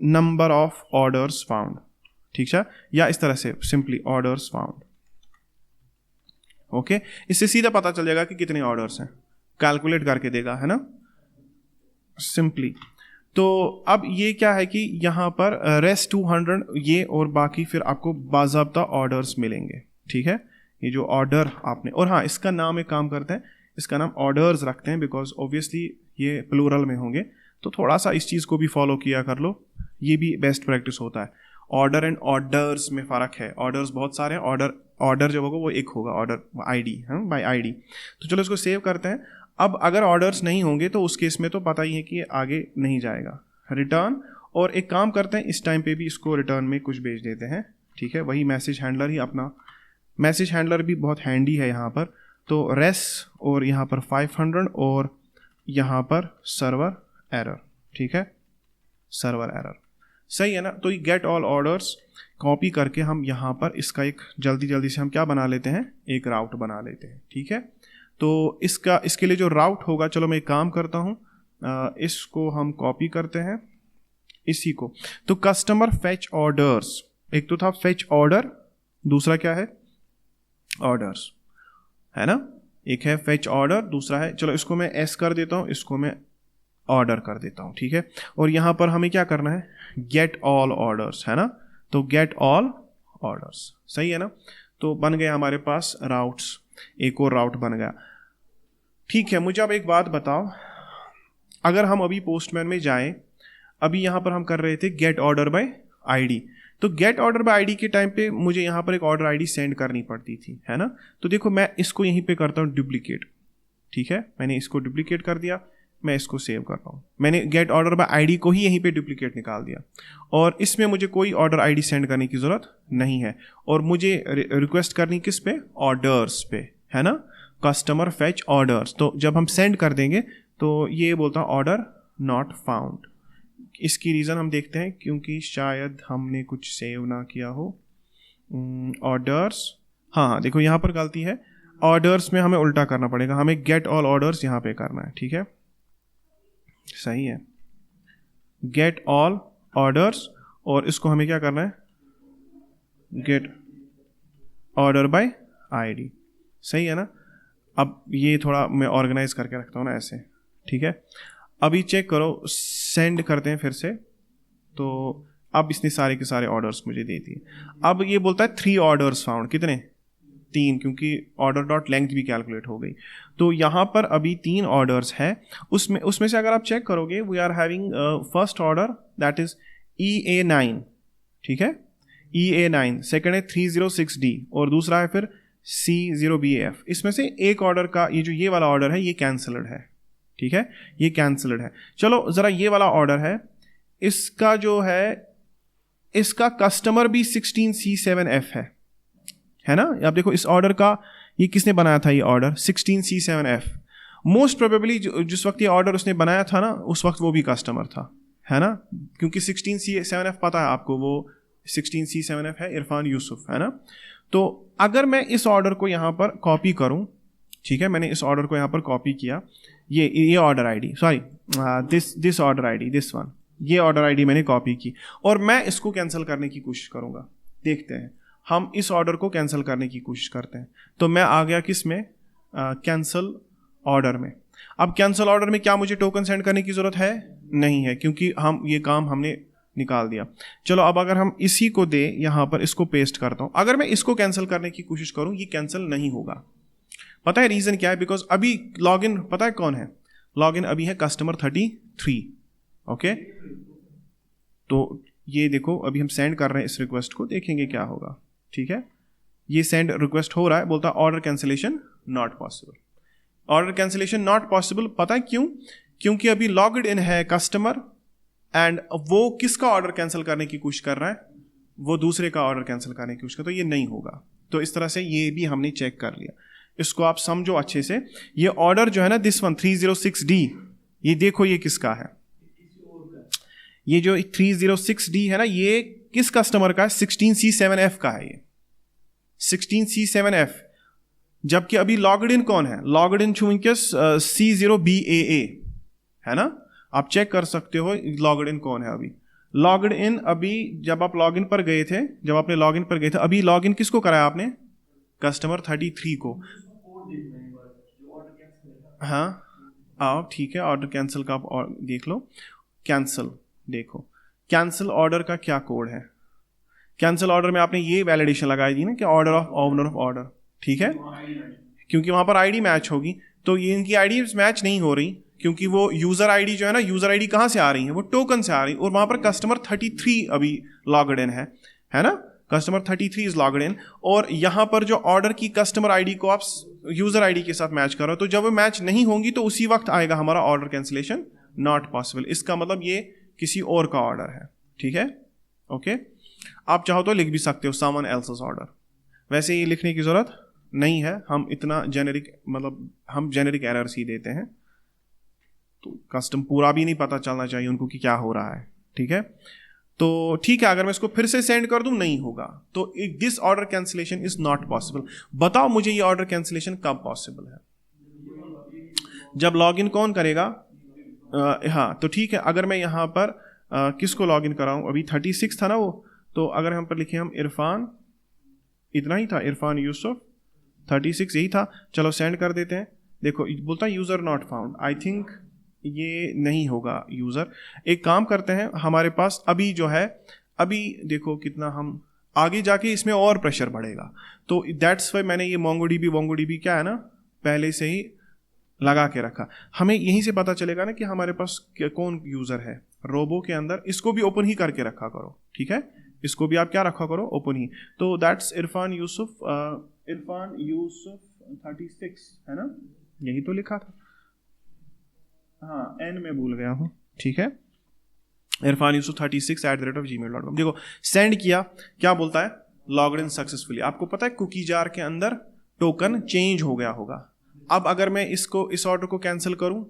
नंबर ऑफ ऑर्डर्स फाउंड, ठीक है, या इस तरह से सिंपली ऑर्डर्स फाउंड। ओके, इससे सीधा पता चल जाएगा कि कितने ऑर्डर्स हैं, कैलकुलेट करके देगा, है ना, सिंपली। तो अब ये क्या है कि यहाँ पर res 200 ये और बाकी फिर आपको बाज़ाब्ता ऑर्डर्स मिलेंगे, ठीक है, ये जो ऑर्डर आपने। और हाँ, इसका नाम एक काम करते हैं, इसका नाम ऑर्डर्स रखते हैं, बिकॉज ऑब्वियसली ये प्लूरल में होंगे। तो थोड़ा सा इस चीज़ को भी फॉलो किया कर लो, ये भी बेस्ट प्रैक्टिस होता है। ऑर्डर एंड ऑर्डर्स में फ़र्क है। ऑर्डर्स बहुत सारे हैं, ऑर्डर जो होगा वो एक होगा, ऑर्डर आईडी, हाँ, बाय आईडी। तो चलो इसको सेव करते हैं। अब अगर ऑर्डर्स नहीं होंगे तो उस केस में तो पता ही है कि आगे नहीं जाएगा, रिटर्न। और एक काम करते हैं, इस टाइम पे भी इसको रिटर्न में कुछ भेज देते हैं, ठीक है, वही मैसेज हैंडलर ही अपना। मैसेज हैंडलर भी बहुत हैंडी है यहाँ पर। तो res और यहाँ पर 500 और यहाँ पर सर्वर एरर, ठीक है, सर्वर एरर, सही है ना। तो ये गेट ऑल ऑर्डर्स कॉपी करके हम यहाँ पर इसका एक जल्दी से हम क्या बना लेते हैं, एक राउट बना लेते हैं, ठीक है। तो इसके लिए जो राउट होगा, चलो मैं एक काम करता हूँ, इसको हम कॉपी करते हैं, इसी को। तो कस्टमर फेच ऑर्डर्स, एक तो था फेच ऑर्डर, दूसरा क्या है, ऑर्डर्स, है ना। एक है फेच ऑर्डर, दूसरा है, चलो इसको मैं एस कर देता हूँ, इसको मैं ऑर्डर कर देता हूँ, ठीक है। और यहाँ पर हमें क्या करना है, गेट ऑल ऑर्डर्स, है ना। तो गेट ऑल ऑर्डर्स, सही है ना। तो बन गया हमारे पास राउट्स, एक और राउट बन गया, ठीक है। मुझे अब एक बात बताओ, अगर हम अभी पोस्टमैन में जाएं, अभी यहाँ पर हम कर रहे थे गेट ऑर्डर बाय आईडी। तो गेट ऑर्डर बाय आईडी के टाइम पे मुझे यहाँ पर एक ऑर्डर आईडी सेंड करनी पड़ती थी, है ना। तो देखो मैं इसको यहीं पे करता हूँ डुप्लीकेट, ठीक है, मैंने इसको डुप्लीकेट कर दिया, मैं इसको सेव कर रहा हूँ। मैंने गेट ऑर्डर बाय आईडी को ही यहीं पे डुप्लीकेट निकाल दिया, और इसमें मुझे कोई ऑर्डर आईडी सेंड करने की ज़रूरत नहीं है। और मुझे रिक्वेस्ट करनी किस पे, ऑर्डर्स पे, है ना, कस्टमर फेच ऑर्डर्स। तो जब हम सेंड कर देंगे तो ये बोलता है ऑर्डर नॉट फाउंड। इसकी रीज़न हम देखते हैं, क्योंकि शायद हमने कुछ सेव ना किया हो। ऑर्डर्स, हाँ देखो यहाँ पर गलती है, ऑर्डर्स में हमें उल्टा करना पड़ेगा, हमें गेट ऑल ऑर्डर्स यहाँ पे करना है, ठीक है, सही है, गेट ऑल ऑर्डर्स। और इसको हमें क्या करना है, गेट ऑर्डर बाय आईडी, सही है ना। अब ये थोड़ा मैं ऑर्गेनाइज करके रखता हूँ ना ऐसे, ठीक है। अभी चेक करो, सेंड करते हैं फिर से। तो अब इसने सारे के सारे ऑर्डर्स मुझे दे दिए। अब ये बोलता है 3 ऑर्डर्स फाउंड, कितने, 3, क्योंकि ऑर्डर डॉट लेंथ भी कैलकुलेट हो गई। तो यहाँ पर अभी 3 ऑर्डर्स है, उसमें से अगर आप चेक करोगे, we are having first order that is EA9, ठीक है, EA9, सेकंड है 306D, और दूसरा है फिर C0BF। इसमें से एक ऑर्डर का ये वाला ऑर्डर है, ये कैंसल्ड है, ठीक है, ये कैंसल्ड है। चलो ज़रा ये वाला ऑर्डर है, इसका जो है, इसका कस्टमर भी 16C7F है ना। आप देखो इस ऑर्डर का, ये किसने बनाया था, ये ऑर्डर 16C7F। मोस्ट प्रोबेबली जिस वक्त ये ऑर्डर उसने बनाया था ना, उस वक्त वो भी कस्टमर था, है ना, क्योंकि 16C7F पता है आपको, वो 16C7F है इरफान यूसुफ, है ना। तो अगर मैं इस ऑर्डर को यहाँ पर कॉपी करूँ, ठीक है, मैंने इस ऑर्डर को यहाँ पर कॉपी किया, ये order ID, sorry this order ID, this one, ये ऑर्डर आईडी मैंने कॉपी की, और मैं इसको कैंसिल करने की कोशिश करूँगा। देखते हैं, हम इस ऑर्डर को कैंसिल करने की कोशिश करते हैं। तो मैं आ गया किस में, कैंसल ऑर्डर में। अब कैंसल ऑर्डर में क्या मुझे टोकन सेंड करने की ज़रूरत है? नहीं है, क्योंकि हम ये काम हमने निकाल दिया। चलो अब अगर हम इसी को दे यहाँ पर, इसको पेस्ट करता हूँ, अगर मैं इसको कैंसिल करने की कोशिश करूँ ये कैंसिल नहीं होगा। पता है रीज़न क्या है? बिकॉज अभी लॉगिन पता है कौन है? लॉगिन अभी है कस्टमर 33। ओके, तो ये देखो अभी हम सेंड कर रहे हैं इस रिक्वेस्ट को, देखेंगे क्या होगा। ठीक है, ये सेंड रिक्वेस्ट हो रहा है, बोलता है order cancellation not possible. Order cancellation not possible, पता है क्यों? क्योंकि अभी लॉग्ड इन है कस्टमर एंड वो किसका ऑर्डर कैंसिल करने की कोशिश कर रहा है? वो दूसरे का ऑर्डर कैंसिल करने की कोशिश कर, तो ये नहीं होगा। तो इस तरह से ये भी हमने चेक कर लिया, इसको आप समझो अच्छे से। ये ऑर्डर जो है ना, दिस वन 306D, ये देखो ये किसका है? ये जो 306D है ना, ये किस कस्टमर का है? 16C7F का है ये, 16C7F। जबकि अभी लॉग्ड इन कौन है? लॉग्ड इन चूंकि C0BAA है ना, आप चेक कर सकते हो लॉग्ड इन कौन है। अभी लॉग्ड इन, अभी जब आप लॉगिन पर गए थे, जब आपने लॉगिन पर गए थे, अभी लॉगिन किसको कराया आपने? कस्टमर 33 को। हाँ आओ ठीक है, ऑर्डर कैंसिल का आप देख लो। कैंसिल, देखो कैंसिल ऑर्डर का क्या कोड है? कैंसिल ऑर्डर में आपने ये वैलिडेशन लगाई थी ना कि order of owner of order, ठीक है, क्योंकि वहां पर आईडी मैच होगी। तो ये इनकी आईडी मैच नहीं हो रही, क्योंकि वो यूजर आईडी जो है ना, यूजर आईडी कहाँ से आ रही है? वो टोकन से आ रही है, और वहां पर कस्टमर 33 अभी लॉग्ड इन है ना, कस्टमर 33 इज लॉग्ड इन। और यहाँ पर जो ऑर्डर की कस्टमर आईडी को आप यूजर आईडी के साथ मैच करो, तो जब वो मैच नहीं होंगी तो उसी वक्त आएगा हमारा ऑर्डर कैंसिलेशन नॉट पॉसिबल। इसका मतलब ये किसी और का ऑर्डर है। ठीक है, ओके। आप चाहो तो लिख भी सकते हो समवन एल्सेस ऑर्डर, वैसे ये लिखने की जरूरत नहीं है, हम इतना जेनेरिक, मतलब हम जेनेरिक एरर्स ही देते हैं, तो कस्टम पूरा भी नहीं पता चलना चाहिए उनको कि क्या हो रहा है। ठीक है, तो ठीक है, अगर मैं इसको फिर से सेंड कर दूं नहीं होगा, तो this order cancellation is not possible. बताओ मुझे ये ऑर्डर कैंसिलेशन कब पॉसिबल है? जब लॉगिन कौन करेगा? हाँ, तो ठीक है, अगर मैं यहाँ पर किसको लॉगिन कराऊं, अभी 36 था ना वो, तो अगर हम पर लिखे हम इरफान, इतना ही था, इरफान यूसुफ 36 यही था, चलो सेंड कर देते हैं। देखो बोलता है user not found, I think ये नहीं होगा यूजर। एक काम करते हैं, हमारे पास अभी जो है, अभी देखो कितना हम आगे जाके इसमें और प्रेशर बढ़ेगा, तो दैट्स वाई मैंने ये मोंगोडीबी क्या है ना पहले से ही लगा के रखा। हमें यहीं से पता चलेगा ना कि हमारे पास कौन यूजर है। रोबो के अंदर इसको भी ओपन ही करके रखा करो, ठीक है, इसको भी आप क्या रखा करो, ओपन ही। तो दैट्स इरफान यूसुफ 36 है ना, यही तो लिखा था, हाँ एन में भूल गया हूँ। ठीक है, इरफान यूसुफ 36@gmail.com। देखो सेंड किया, क्या बोलता है? Logged in successfully. आपको पता है कुकी जार के अंदर टोकन चेंज हो गया होगा। अब अगर मैं इसको, इस ऑर्डर को कैंसिल करूं,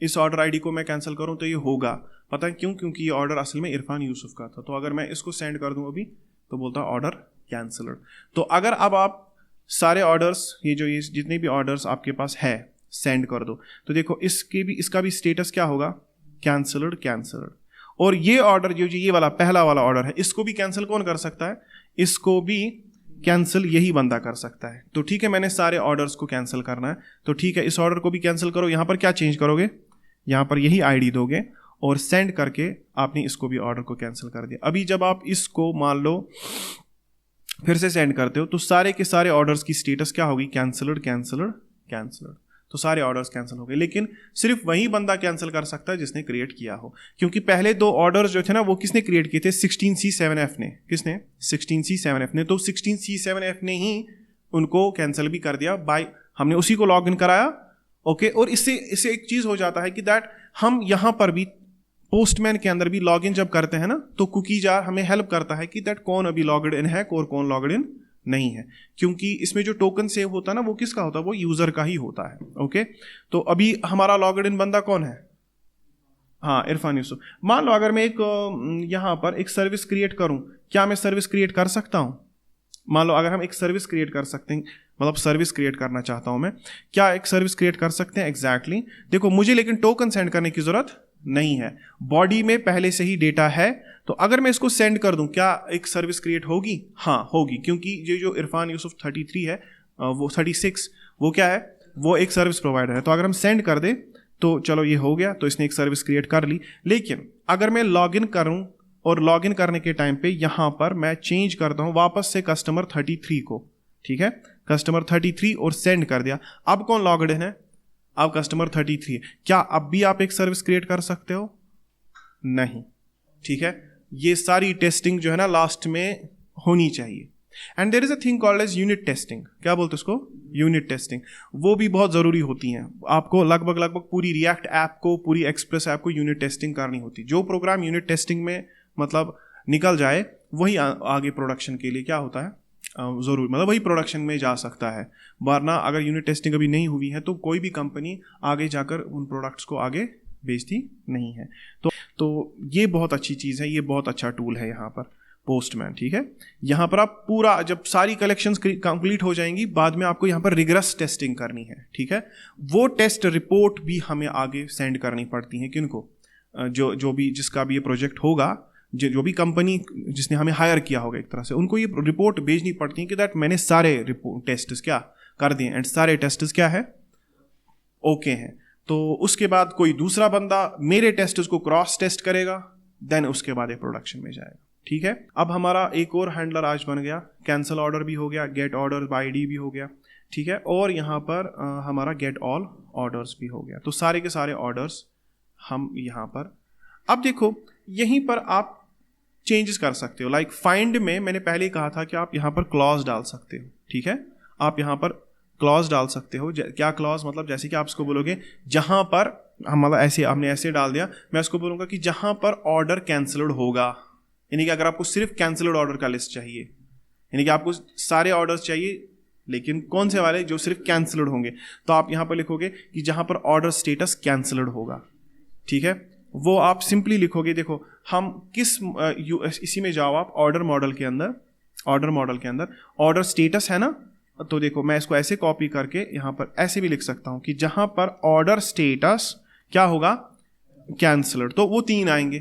इस ऑर्डर आईडी को मैं कैंसिल करूं, तो ये होगा। पता है क्यों? क्योंकि ये ऑर्डर असल में इरफान यूसुफ का था। तो अगर मैं इसको सेंड कर दूं अभी, तो बोलता है ऑर्डर कैंसिल्ड। तो अगर अब आप सारे ऑर्डर्स, ये जितने भी ऑर्डर्स आपके पास है सेंड कर दो, तो देखो इसका भी स्टेटस क्या होगा? कैंसिल्ड। और ये ऑर्डर जो ये वाला पहला वाला ऑर्डर है, इसको भी कैंसिल कौन कर सकता है? इसको भी कैंसिल यही बंदा कर सकता है। तो ठीक है, मैंने सारे ऑर्डर्स को कैंसिल करना है, तो ठीक है, इस ऑर्डर को भी कैंसिल करो। यहाँ पर क्या चेंज करोगे? यहाँ पर यही आईडी दोगे और सेंड करके आपने इसको भी ऑर्डर को कैंसिल कर दिया। अभी जब आप इसको मान लो फिर से सेंड करते हो, तो सारे के सारे ऑर्डर्स की स्टेटस क्या होगी? कैंसिल्ड। तो सारे ऑर्डर्स कैंसिल हो गए, लेकिन सिर्फ वही बंदा कैंसिल कर सकता है जिसने क्रिएट किया हो, क्योंकि पहले दो ऑर्डर्स जो थे ना वो किसने क्रिएट किए थे? 16C7F ने। किसने? 16C7F ने। तो 16C7F ने ही उनको कैंसिल भी कर दिया बाय, हमने उसी को लॉग इन कराया। ओके, और इससे एक चीज हो जाता है कि दैट हम यहाँ पर भी पोस्टमैन के अंदर भी लॉग इन जब करते हैं ना, तो कुकी जार हमें हेल्प करता है कि दैट कौन अभी लॉग्ड इन है और कौन लॉग्ड इन नहीं है, क्योंकि इसमें जो टोकन सेव होता है ना वो किसका होता है? वो यूजर का ही होता है। ओके, तो अभी हमारा लॉग्ड इन बंदा कौन है? हाँ, इरफान यूसुफ। मान लो अगर मैं एक यहाँ पर एक सर्विस क्रिएट करूं, क्या मैं सर्विस क्रिएट कर सकता हूं? मान लो अगर हम एक सर्विस क्रिएट कर सकते हैं, मतलब सर्विस क्रिएट करना चाहता हूं मैं, क्या एक सर्विस क्रिएट कर सकते हैं? एग्जैक्टली। देखो मुझे लेकिन टोकन सेंड करने की जरूरत नहीं है, बॉडी में पहले से ही डेटा है। तो अगर मैं इसको सेंड कर दूं, क्या एक सर्विस क्रिएट होगी? हाँ होगी, क्योंकि ये जो इरफान यूसुफ 33 है, वो 36, वो क्या है? वो एक सर्विस प्रोवाइडर है। तो अगर हम सेंड कर दे तो चलो ये हो गया, तो इसने एक सर्विस क्रिएट कर ली। लेकिन अगर मैं लॉगिन करूं और लॉगिन करने के टाइम पे यहां पर मैं चेंज करता हूं वापस से कस्टमर 33 को, ठीक है, कस्टमर 33 और सेंड कर दिया, अब कौन लॉग्ड इन है? अब कस्टमर 33 है। क्या अब भी आप एक सर्विस क्रिएट कर सकते हो? नहीं, ठीक है। ये सारी टेस्टिंग जो है ना लास्ट में होनी चाहिए। And there is a thing called as unit testing. क्या बोलते हैं उसको? Unit testing. वो भी बहुत ज़रूरी होती हैं। आपको लगभग पूरी रिएक्ट ऐप को, पूरी एक्सप्रेस ऐप को यूनिट टेस्टिंग करनी होती है। जो प्रोग्राम यूनिट टेस्टिंग में मतलब निकल जाए वही आगे प्रोडक्शन के लिए क्या होता है, ज़रूर, मतलब वही प्रोडक्शन में जा सकता है। वरना अगर यूनिट टेस्टिंग अभी नहीं हुई है तो कोई भी कंपनी आगे जाकर उन प्रोडक्ट्स को आगे बेचती नहीं है। तो ये बहुत अच्छी चीज़ है, ये बहुत अच्छा टूल है यहाँ पर पोस्टमैन, ठीक है। यहाँ पर आप पूरा जब सारी कलेक्शंस कंप्लीट हो जाएंगी, बाद में आपको यहाँ पर रिग्रेस टेस्टिंग करनी है, ठीक है। वो टेस्ट रिपोर्ट भी हमें आगे सेंड करनी पड़ती है। किनको? जो भी जिसका भी ये प्रोजेक्ट होगा, जो भी कंपनी जिसने हमें हायर किया होगा एक तरह से, उनको ये रिपोर्ट भेजनी पड़ती है कि दैट मैंने सारे टेस्ट्स क्या कर दिए एंड सारे टेस्ट्स क्या है, ओके हैं। तो उसके बाद कोई दूसरा बंदा मेरे टेस्ट्स को क्रॉस टेस्ट करेगा, देन उसके बाद ये प्रोडक्शन में जाएगा, ठीक है। अब हमारा एक और हैंडलर आज बन गया, कैंसिल ऑर्डर भी हो गया, गेट ऑर्डर बाय आईडी भी हो गया, ठीक है। और यहाँ पर हमारा गेट ऑल ऑर्डर्स भी हो गया। तो सारे के सारे ऑर्डर्स हम यहाँ पर, अब देखो यहीं पर आप चेंजेस कर सकते हो। लाइक फाइंड में मैंने पहले ही कहा था कि आप यहाँ पर क्लॉज डाल सकते हो, ठीक है। आप यहाँ पर क्लॉज डाल सकते हो। क्या क्लॉज? मतलब जैसे कि आप इसको बोलोगे जहाँ पर हम, मतलब ऐसे आपने ऐसे डाल दिया, मैं इसको बोलूँगा कि जहाँ पर ऑर्डर कैंसल्ड होगा, यानी कि अगर आपको सिर्फ कैंसल्ड ऑर्डर का लिस्ट चाहिए, यानी कि आपको सारे ऑर्डर्स चाहिए लेकिन कौन से वाले? जो सिर्फ कैंसल्ड होंगे, तो आप यहाँ पर लिखोगे कि जहाँ पर ऑर्डर स्टेटस कैंसल्ड होगा, ठीक है। वो आप सिंपली लिखोगे। देखो हम किस इसी में जाओ आप ऑर्डर मॉडल के अंदर, ऑर्डर स्टेटस है ना, तो देखो मैं इसको ऐसे कॉपी करके यहाँ पर ऐसे भी लिख सकता हूँ कि जहाँ पर ऑर्डर स्टेटस क्या होगा, कैंसल्ड, तो वो 3 आएंगे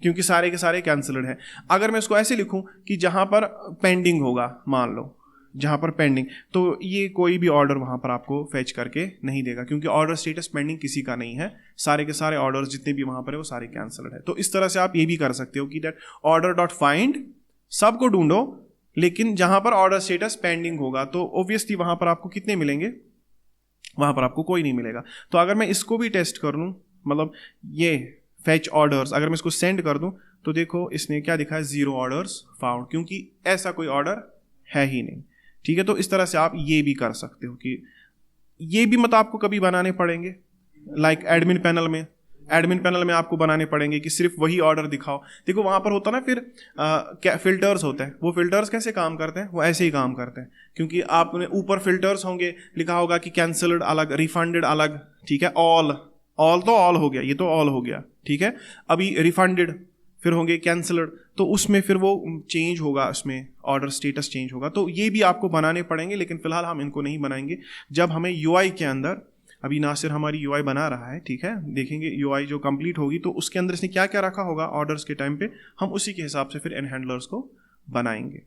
क्योंकि सारे के सारे कैंसल्ड है। अगर मैं इसको ऐसे लिखूं कि जहाँ पर पेंडिंग होगा, मान लो जहाँ पर पेंडिंग, तो ये कोई भी ऑर्डर वहाँ पर आपको फेच करके नहीं देगा क्योंकि ऑर्डर स्टेटस पेंडिंग किसी का नहीं है, सारे के सारे ऑर्डर्स जितने भी वहाँ पर है वो सारे कैंसल्ड है। तो इस तरह से आप ये भी कर सकते हो कि दैट ऑर्डर डॉट फाइंड, सबको ढूंढो लेकिन जहाँ पर ऑर्डर स्टेटस पेंडिंग होगा तो ऑब्वियसली वहाँ पर आपको कितने मिलेंगे? वहाँ पर आपको कोई नहीं मिलेगा। तो अगर मैं इसको भी टेस्ट कर लूँ, मतलब ये फेच ऑर्डर्स, अगर मैं इसको सेंड कर दूं तो देखो इसने क्या दिखा है, 0 ऑर्डर्स फाउंड, क्योंकि ऐसा कोई ऑर्डर है ही नहीं, ठीक है। तो इस तरह से आप ये भी कर सकते हो कि ये भी मतलब आपको कभी बनाने पड़ेंगे, लाइक एडमिन पैनल में आपको बनाने पड़ेंगे कि सिर्फ वही ऑर्डर दिखाओ। देखो वहाँ पर होता ना फिर क्या फिल्टर्स होते हैं, वो फिल्टर्स कैसे काम करते हैं? वो ऐसे ही काम करते हैं, क्योंकि आपने ऊपर फिल्टर्स होंगे, लिखा होगा कि कैंसल्ड अलग, रिफंडेड अलग, ठीक है। ऑल तो ऑल हो गया, ये तो ऑल हो गया, ठीक है। अभी रिफंडेड, फिर होंगे कैंसल्ड, तो उसमें फिर वो चेंज होगा, उसमें ऑर्डर स्टेटस चेंज होगा। तो ये भी आपको बनाने पड़ेंगे, लेकिन फिलहाल हम इनको नहीं बनाएंगे। जब हमें यूआई के अंदर, अभी नासिर हमारी यूआई बना रहा है, ठीक है, देखेंगे यूआई जो कंप्लीट होगी तो उसके अंदर इसने क्या क्या रखा होगा ऑर्डर्स के टाइम पे, हम उसी के हिसाब से फिर इन हैंडलर्स को बनाएंगे,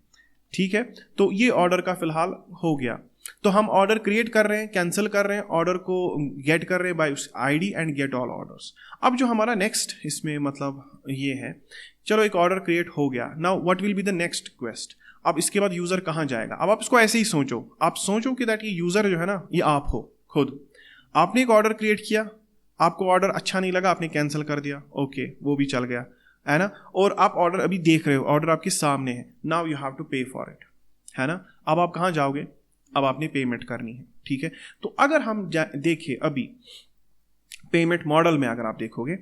ठीक है। तो ये ऑर्डर का फिलहाल हो गया। तो हम ऑर्डर क्रिएट कर रहे हैं, कैंसिल कर रहे हैं, ऑर्डर को गेट कर रहे हैं bye ID and get all orders. अब जो हमारा नेक्स्ट इसमें मतलब ये है, चलो एक ऑर्डर क्रिएट हो गया, now what will be the next quest. अब इसके बाद यूजर कहाँ जाएगा? अब आप इसको ऐसे ही सोचो, आप सोचो कि दैट ये यूजर जो है ना, ये आप हो खुद। आपने एक ऑर्डर क्रिएट किया, आपको ऑर्डर अच्छा नहीं लगा, आपने कैंसिल कर दिया, ओके, वो भी चल गया, है ना। और आप ऑर्डर अभी देख रहे हो, ऑर्डर आपके सामने है, नाउ यू हैव टू पे फॉर इट, है ना। अब आप कहाँ जाओगे? अब आपने पेमेंट करनी है, ठीक है। तो अगर हम देखें अभी पेमेंट मॉडल में, अगर आप देखोगे,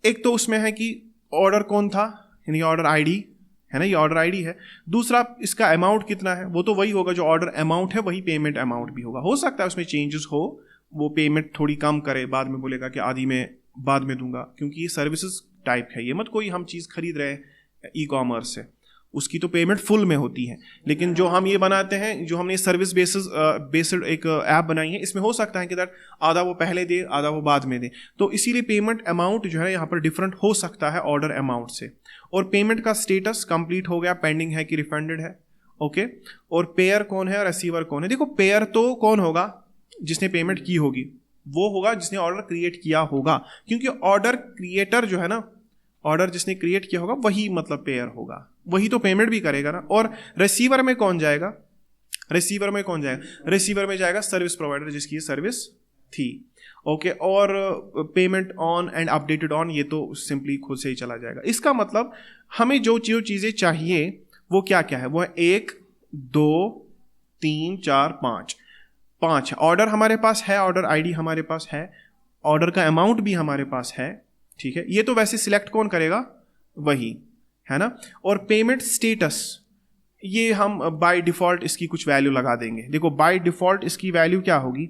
एक तो उसमें है कि ऑर्डर कौन था, यानी ऑर्डर आईडी है ना, ये ऑर्डर आईडी है। दूसरा इसका अमाउंट कितना है, वो तो वही होगा जो ऑर्डर अमाउंट है, वही पेमेंट अमाउंट भी होगा। हो सकता है उसमें चेंजेस हो, वो पेमेंट थोड़ी कम करे, बाद में बोलेगा कि आधी में बाद में दूंगा, क्योंकि ये सर्विसेज टाइप है, ये मत कोई हम चीज़ खरीद रहे हैं ई कॉमर्स से, उसकी तो पेमेंट फुल में होती है। लेकिन जो हम ये बनाते हैं, जो हमने सर्विस बेस्ड एक ऐप बनाई है, इसमें हो सकता है कि दैट आधा वो पहले दे, आधा वो बाद में दे, तो इसीलिए पेमेंट अमाउंट जो है यहाँ पर डिफरेंट हो सकता है ऑर्डर अमाउंट से। और पेमेंट का स्टेटस कंप्लीट हो गया, पेंडिंग है कि रिफंडेड है, ओके। और पेयर कौन है और रिसीवर कौन है? देखो पेयर तो कौन होगा, जिसने पेमेंट की होगी वो होगा जिसने ऑर्डर क्रिएट किया होगा, क्योंकि ऑर्डर क्रिएटर जो है ना, ऑर्डर जिसने क्रिएट किया होगा वही मतलब पेयर होगा, वही तो पेमेंट भी करेगा ना। और रिसीवर में कौन जाएगा? रिसीवर में कौन जाएगा? रिसीवर में जाएगा सर्विस प्रोवाइडर जिसकी सर्विस थी। ओके, और payment on and updated on ये तो सिंपली खुद से ही चला जाएगा। इसका मतलब हमें जो चीज़ें चाहिए वो क्या क्या है? वो है 1 2 3 4 5 ऑर्डर हमारे पास है, ऑर्डर आईडी हमारे पास है, ऑर्डर का अमाउंट भी हमारे पास है, ठीक है। ये तो वैसे सिलेक्ट कौन करेगा? वही है ना। और पेमेंट स्टेटस ये हम बाय डिफॉल्ट इसकी कुछ वैल्यू लगा देंगे। देखो बाय डिफॉल्ट इसकी वैल्यू क्या होगी?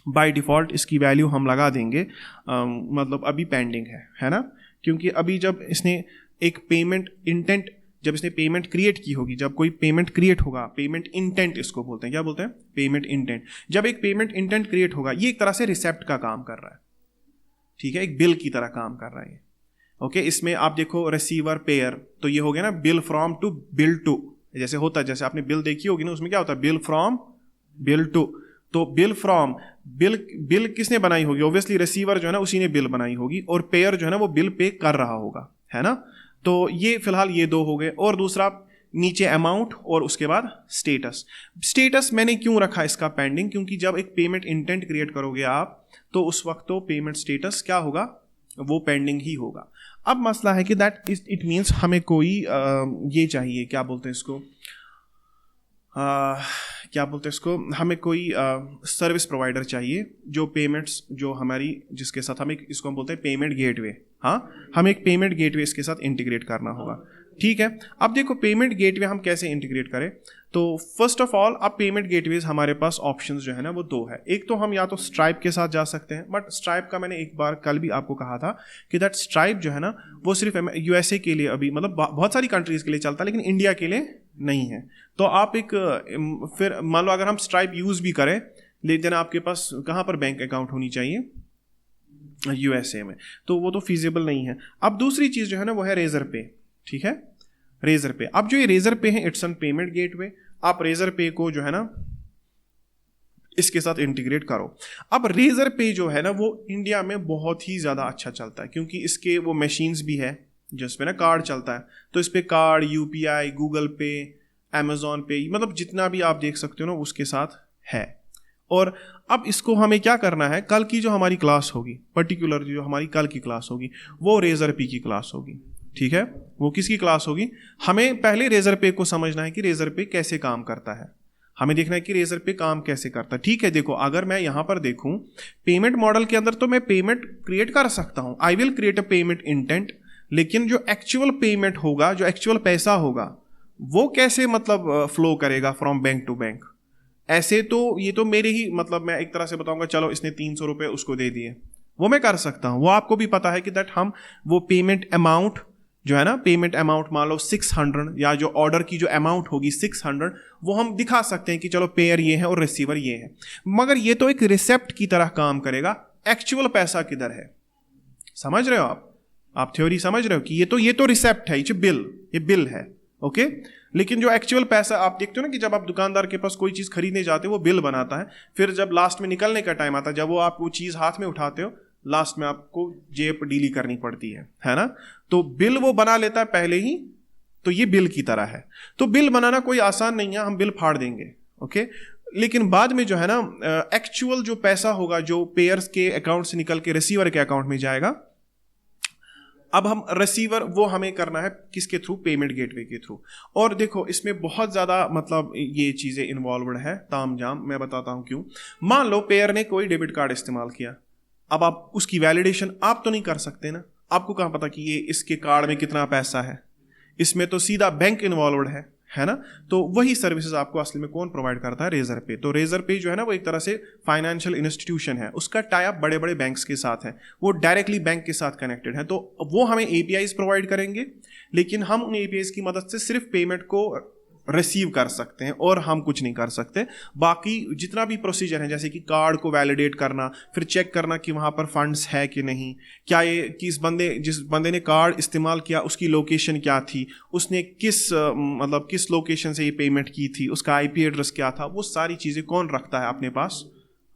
बाय डिफॉल्ट इसकी वैल्यू हम लगा देंगे मतलब अभी पेंडिंग है ना, क्योंकि अभी जब इसने एक पेमेंट इंटेंट, जब इसने पेमेंट क्रिएट की होगी, जब कोई पेमेंट क्रिएट होगा, पेमेंट इंटेंट इसको बोलते हैं, क्या बोलते हैं? Payment intent. जब एक पेमेंट इंटेंट क्रिएट होगा ये एक तरह से रिसेप्ट का काम कर रहा है, ठीक है, एक बिल की तरह काम कर रहा है। ओके, इसमें आप देखो रिसीवर पेयर, तो ये हो गया ना bill from to bill to, जैसे होता है, जैसे आपने बिल देखी होगी ना, उसमें क्या होता है? Bill from bill to. तो बिल फ्रॉम बिल किसने बनाई होगी? ऑब्वियसली रिसीवर जो है ना उसी ने बिल बनाई होगी, और पेयर जो है ना वो बिल पे कर रहा होगा, है ना। तो ये फिलहाल ये दो हो गए। और दूसरा नीचे अमाउंट और उसके बाद स्टेटस। स्टेटस मैंने क्यों रखा इसका पेंडिंग? क्योंकि जब एक पेमेंट इंटेंट क्रिएट करोगे आप तो उस वक्त तो पेमेंट स्टेटस क्या होगा? वो पेंडिंग ही होगा। अब मसला है कि दैट इट मीन्स हमें कोई ये चाहिए, क्या बोलते हैं इसको, क्या बोलते हैं इसको, हमें कोई सर्विस प्रोवाइडर चाहिए जो पेमेंट्स, जो हमारी, जिसके साथ हमें, इसको हम बोलते हैं पेमेंट गेटवे। हाँ, हमें एक पेमेंट गेटवे इसके साथ इंटीग्रेट करना होगा, ठीक है। अब देखो पेमेंट गेटवे हम कैसे इंटीग्रेट करें? तो फर्स्ट ऑफ ऑल अब पेमेंट गेटवेज हमारे पास ऑप्शंस जो है ना वो दो है। एक तो हम या तो स्ट्राइप के साथ जा सकते हैं, बट स्ट्राइप का मैंने एक बार कल भी आपको कहा था कि दैट स्ट्राइप जो है ना वो सिर्फ यूएसए के लिए, अभी मतलब बहुत सारी कंट्रीज के लिए चलता है, लेकिन इंडिया के लिए नहीं है। तो आप एक, फिर मान लो अगर हम स्ट्राइप यूज़ भी करें, लेकिन आपके पास कहाँ पर बैंक अकाउंट होनी चाहिए? यूएसए में, तो वो तो फीजिबल नहीं है। अब दूसरी चीज़ जो है ना वो है रेजर पे, ठीक है, रेजर पे। अब जो ये रेजर पे है इट्स एन पेमेंट गेटवे। आप रेजर पे को जो है ना इसके साथ इंटीग्रेट करो। अब रेजर पे जो है ना वो इंडिया में बहुत ही ज़्यादा अच्छा चलता है, क्योंकि इसके वो मशीन्स भी है जिसपे ना कार्ड चलता है। तो इस पे कार्ड, यूपीआई, गूगल पे, अमेजोन पे, मतलब जितना भी आप देख सकते हो ना उसके साथ है। और अब इसको हमें क्या करना है? कल की जो हमारी क्लास होगी, पर्टिकुलर जो हमारी कल की क्लास होगी वो रेजर पे की क्लास होगी, ठीक है। वो किसकी क्लास होगी? हमें पहले रेजर पे को समझना है कि रेजर पे कैसे काम करता है, हमें देखना है कि रेजर पे काम कैसे करता है, ठीक है। देखो अगर मैं यहाँ पर देखूँ पेमेंट मॉडल के अंदर तो मैं पेमेंट क्रिएट कर सकता हूँ, I will create a payment intent, लेकिन जो एक्चुअल पेमेंट होगा, जो एक्चुअल पैसा होगा वो कैसे मतलब फ्लो करेगा फ्रॉम बैंक टू बैंक? ऐसे तो ये तो मेरे ही, मतलब मैं एक तरह से बताऊंगा चलो इसने 300 रुपये उसको दे दिए, वो मैं कर सकता हूँ। वो आपको भी पता है कि दैट हम वो पेमेंट अमाउंट जो है ना, पेमेंट अमाउंट मान लो 600, या जो ऑर्डर की जो अमाउंट होगी 600, वो हम दिखा सकते हैं कि चलो पेयर ये है और रिसीवर ये है। मगर ये तो एक रिसेप्ट की तरह काम करेगा, एक्चुअल पैसा किधर है? समझ रहे हो आप थ्योरी समझ रहे हो कि ये तो रिसेप्ट है, ये बिल है, ओके। लेकिन जो एक्चुअल पैसा आप देखते हो ना कि जब आप दुकानदार के पास कोई चीज़ खरीदने जाते हो वो बिल बनाता है, फिर जब लास्ट में निकलने का टाइम आता है, जब वो आप वो चीज़ हाथ में उठाते हो, लास्ट में आपको जेब डीली करनी पड़ती है ना। तो बिल वो बना लेता है पहले ही, तो ये बिल की तरह है। तो बिल बनाना कोई आसान नहीं है, हम बिल फाड़ देंगे, ओके। लेकिन बाद में जो है ना एक्चुअल जो पैसा होगा जो पेयर्स के अकाउंट से निकल के रिसीवर के अकाउंट में जाएगा, अब हम रिसीवर वो हमें करना है किसके थ्रू? पेमेंट गेटवे के थ्रू। और देखो इसमें बहुत ज़्यादा मतलब ये चीज़ें इन्वॉल्वड है, तामझाम, मैं बताता हूँ क्यों। मान लो पेयर ने कोई डेबिट कार्ड इस्तेमाल किया, अब आप उसकी वैलिडेशन आप तो नहीं कर सकते ना, आपको कहाँ पता कि ये इसके कार्ड में कितना पैसा है? इसमें तो सीधा बैंक इन्वॉल्वड है ना। तो वही सर्विसेज आपको असल में कौन प्रोवाइड करता है? रेजर पे। तो रेजर पे जो है ना वो एक तरह से फाइनेंशियल इंस्टीट्यूशन है, उसका टाई अप बड़े बड़े बैंक्स के साथ है, वो डायरेक्टली बैंक के साथ कनेक्टेड है। तो वो हमें एपीआईज प्रोवाइड करेंगे, लेकिन हम उन एपीआईज की मदद से सिर्फ पेमेंट को रिसीव कर सकते हैं और हम कुछ नहीं कर सकते। बाकी जितना भी प्रोसीजर है, जैसे कि कार्ड को वैलिडेट करना, फिर चेक करना कि वहाँ पर फंड्स है कि नहीं, क्या ये जिस बंदे ने कार्ड इस्तेमाल किया उसकी लोकेशन क्या थी, उसने किस लोकेशन से ये पेमेंट की थी, उसका आईपी एड्रेस क्या था, वो सारी चीज़ें कौन रखता है अपने पास?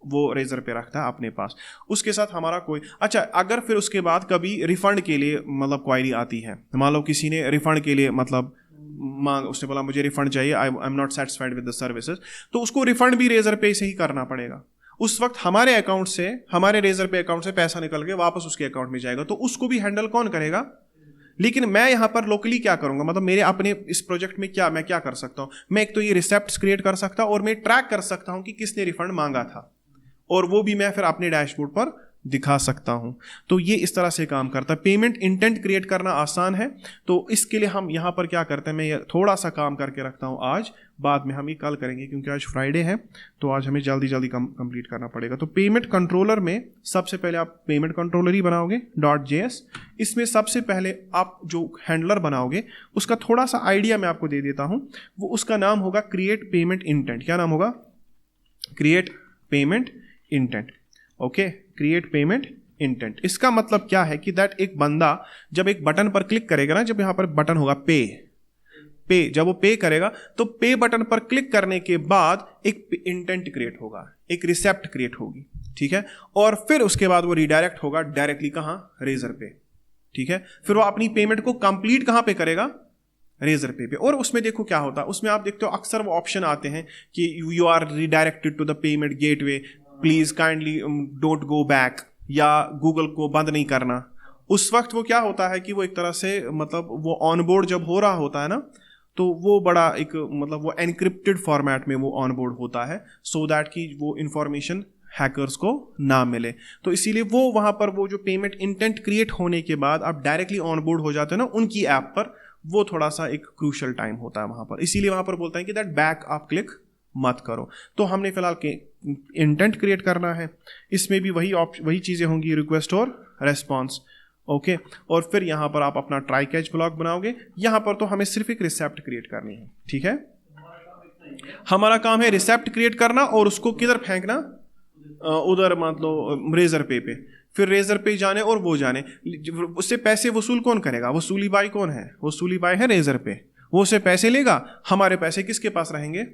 वो रेजर पे रखता है अपने पास, उसके साथ हमारा कोई अच्छा। अगर फिर उसके बाद कभी रिफंड के लिए मतलब क्वायरी आती है, मान लो किसी ने रिफंड के लिए मतलब मांग, उसने बोला मुझे रिफंड चाहिए, I am not satisfied with the services, तो उसको रिफंड भी रेजर पे से ही करना पड़ेगा। उस वक्त हमारे अकाउंट से, हमारे रेजर पे अकाउंट से पैसा निकल के वापस उसके अकाउंट में जाएगा, तो उसको भी हैंडल कौन करेगा? लेकिन मैं यहाँ पर लोकली क्या करूंगा, मतलब मेरे अपने इस प्रोजेक्ट में मैं क्या कर सकता हूँ, मैं एक तो ये रिसेप्ट्स क्रिएट कर सकता हूँ और मैं ट्रैक कर सकता हूँ कि किसने रिफंड मांगा था, और वो भी मैं फिर अपने डैशबोर्ड पर दिखा सकता हूं। तो ये इस तरह से काम करता है। पेमेंट इंटेंट क्रिएट करना आसान है, तो इसके लिए हम यहां पर क्या करते हैं, मैं ये थोड़ा सा काम करके रखता हूं आज, बाद में हम ये कल करेंगे क्योंकि आज फ्राइडे है, तो आज हमें जल्दी जल्दी कंप्लीट करना पड़ेगा। तो पेमेंट कंट्रोलर में सबसे पहले आप पेमेंट कंट्रोलर ही बनाओगे .js। इसमें सबसे पहले आप जो हैंडलर बनाओगे उसका थोड़ा सा आइडिया मैं आपको दे देता हूं। वो उसका नाम होगा क्रिएट पेमेंट इंटेंट। क्या नाम होगा? Create payment intent. Okay, create payment intent. इसका मतलब क्या है कि दैट एक बंदा जब एक बटन पर क्लिक करेगा ना, जब यहां पर बटन होगा पे, जब वो पे करेगा तो पे बटन पर क्लिक करने के बाद एक इंटेंट क्रिएट होगा, एक रिसेप्ट क्रिएट होगी, ठीक है, और फिर उसके बाद वो रिडायरेक्ट होगा डायरेक्टली कहां? रेजर पे, ठीक है। फिर वो अपनी पेमेंट को कंप्लीट कहां पे करेगा? रेजर पे। और उसमें देखो क्या होता है, उसमें आप देखते हो अक्सर वो ऑप्शन आते हैं कि you are redirected to the payment gateway, please kindly don't go back, या गूगल को बंद नहीं करना। उस वक्त वो क्या होता है कि वो एक तरह से मतलब वो ऑनबोर्ड जब हो रहा होता है ना, तो वो बड़ा एक मतलब वो एनक्रिप्टेड फॉर्मेट में वो ऑनबोर्ड होता है, सो दैट कि वो इंफॉर्मेशन हैकर्स को ना मिले। तो इसीलिए वो वहां पर वो जो पेमेंट इंटेंट क्रिएट होने के बाद आप डायरेक्टली ऑनबोर्ड हो जाते हो ना उनकी ऐप पर, वो थोड़ा सा एक क्रूशियल टाइम होता है वहां पर। इसीलिए वहां पर बोलता है कि दैट बैक आप क्लिक मत करो। तो हमने फिलहाल के इंटेंट क्रिएट करना है, इसमें भी वही चीजें होंगी, रिक्वेस्ट और रेस्पॉन्स। ओके, और फिर यहां पर आप अपना ट्राई कैच ब्लॉक बनाओगे। यहां पर तो हमें सिर्फ एक रिसेप्ट क्रिएट करनी है, ठीक है। हमारा काम है रिसेप्ट क्रिएट करना और उसको किधर फेंकना? उधर मतलब रेजर पे। फिर रेजर पे जाने और वो जाने, उससे पैसे वसूल कौन करेगा? वसूली बाई कौन है? वसूली बाई है रेजर पे। वो उससे पैसे लेगा, हमारे पैसे किसके पास रहेंगे?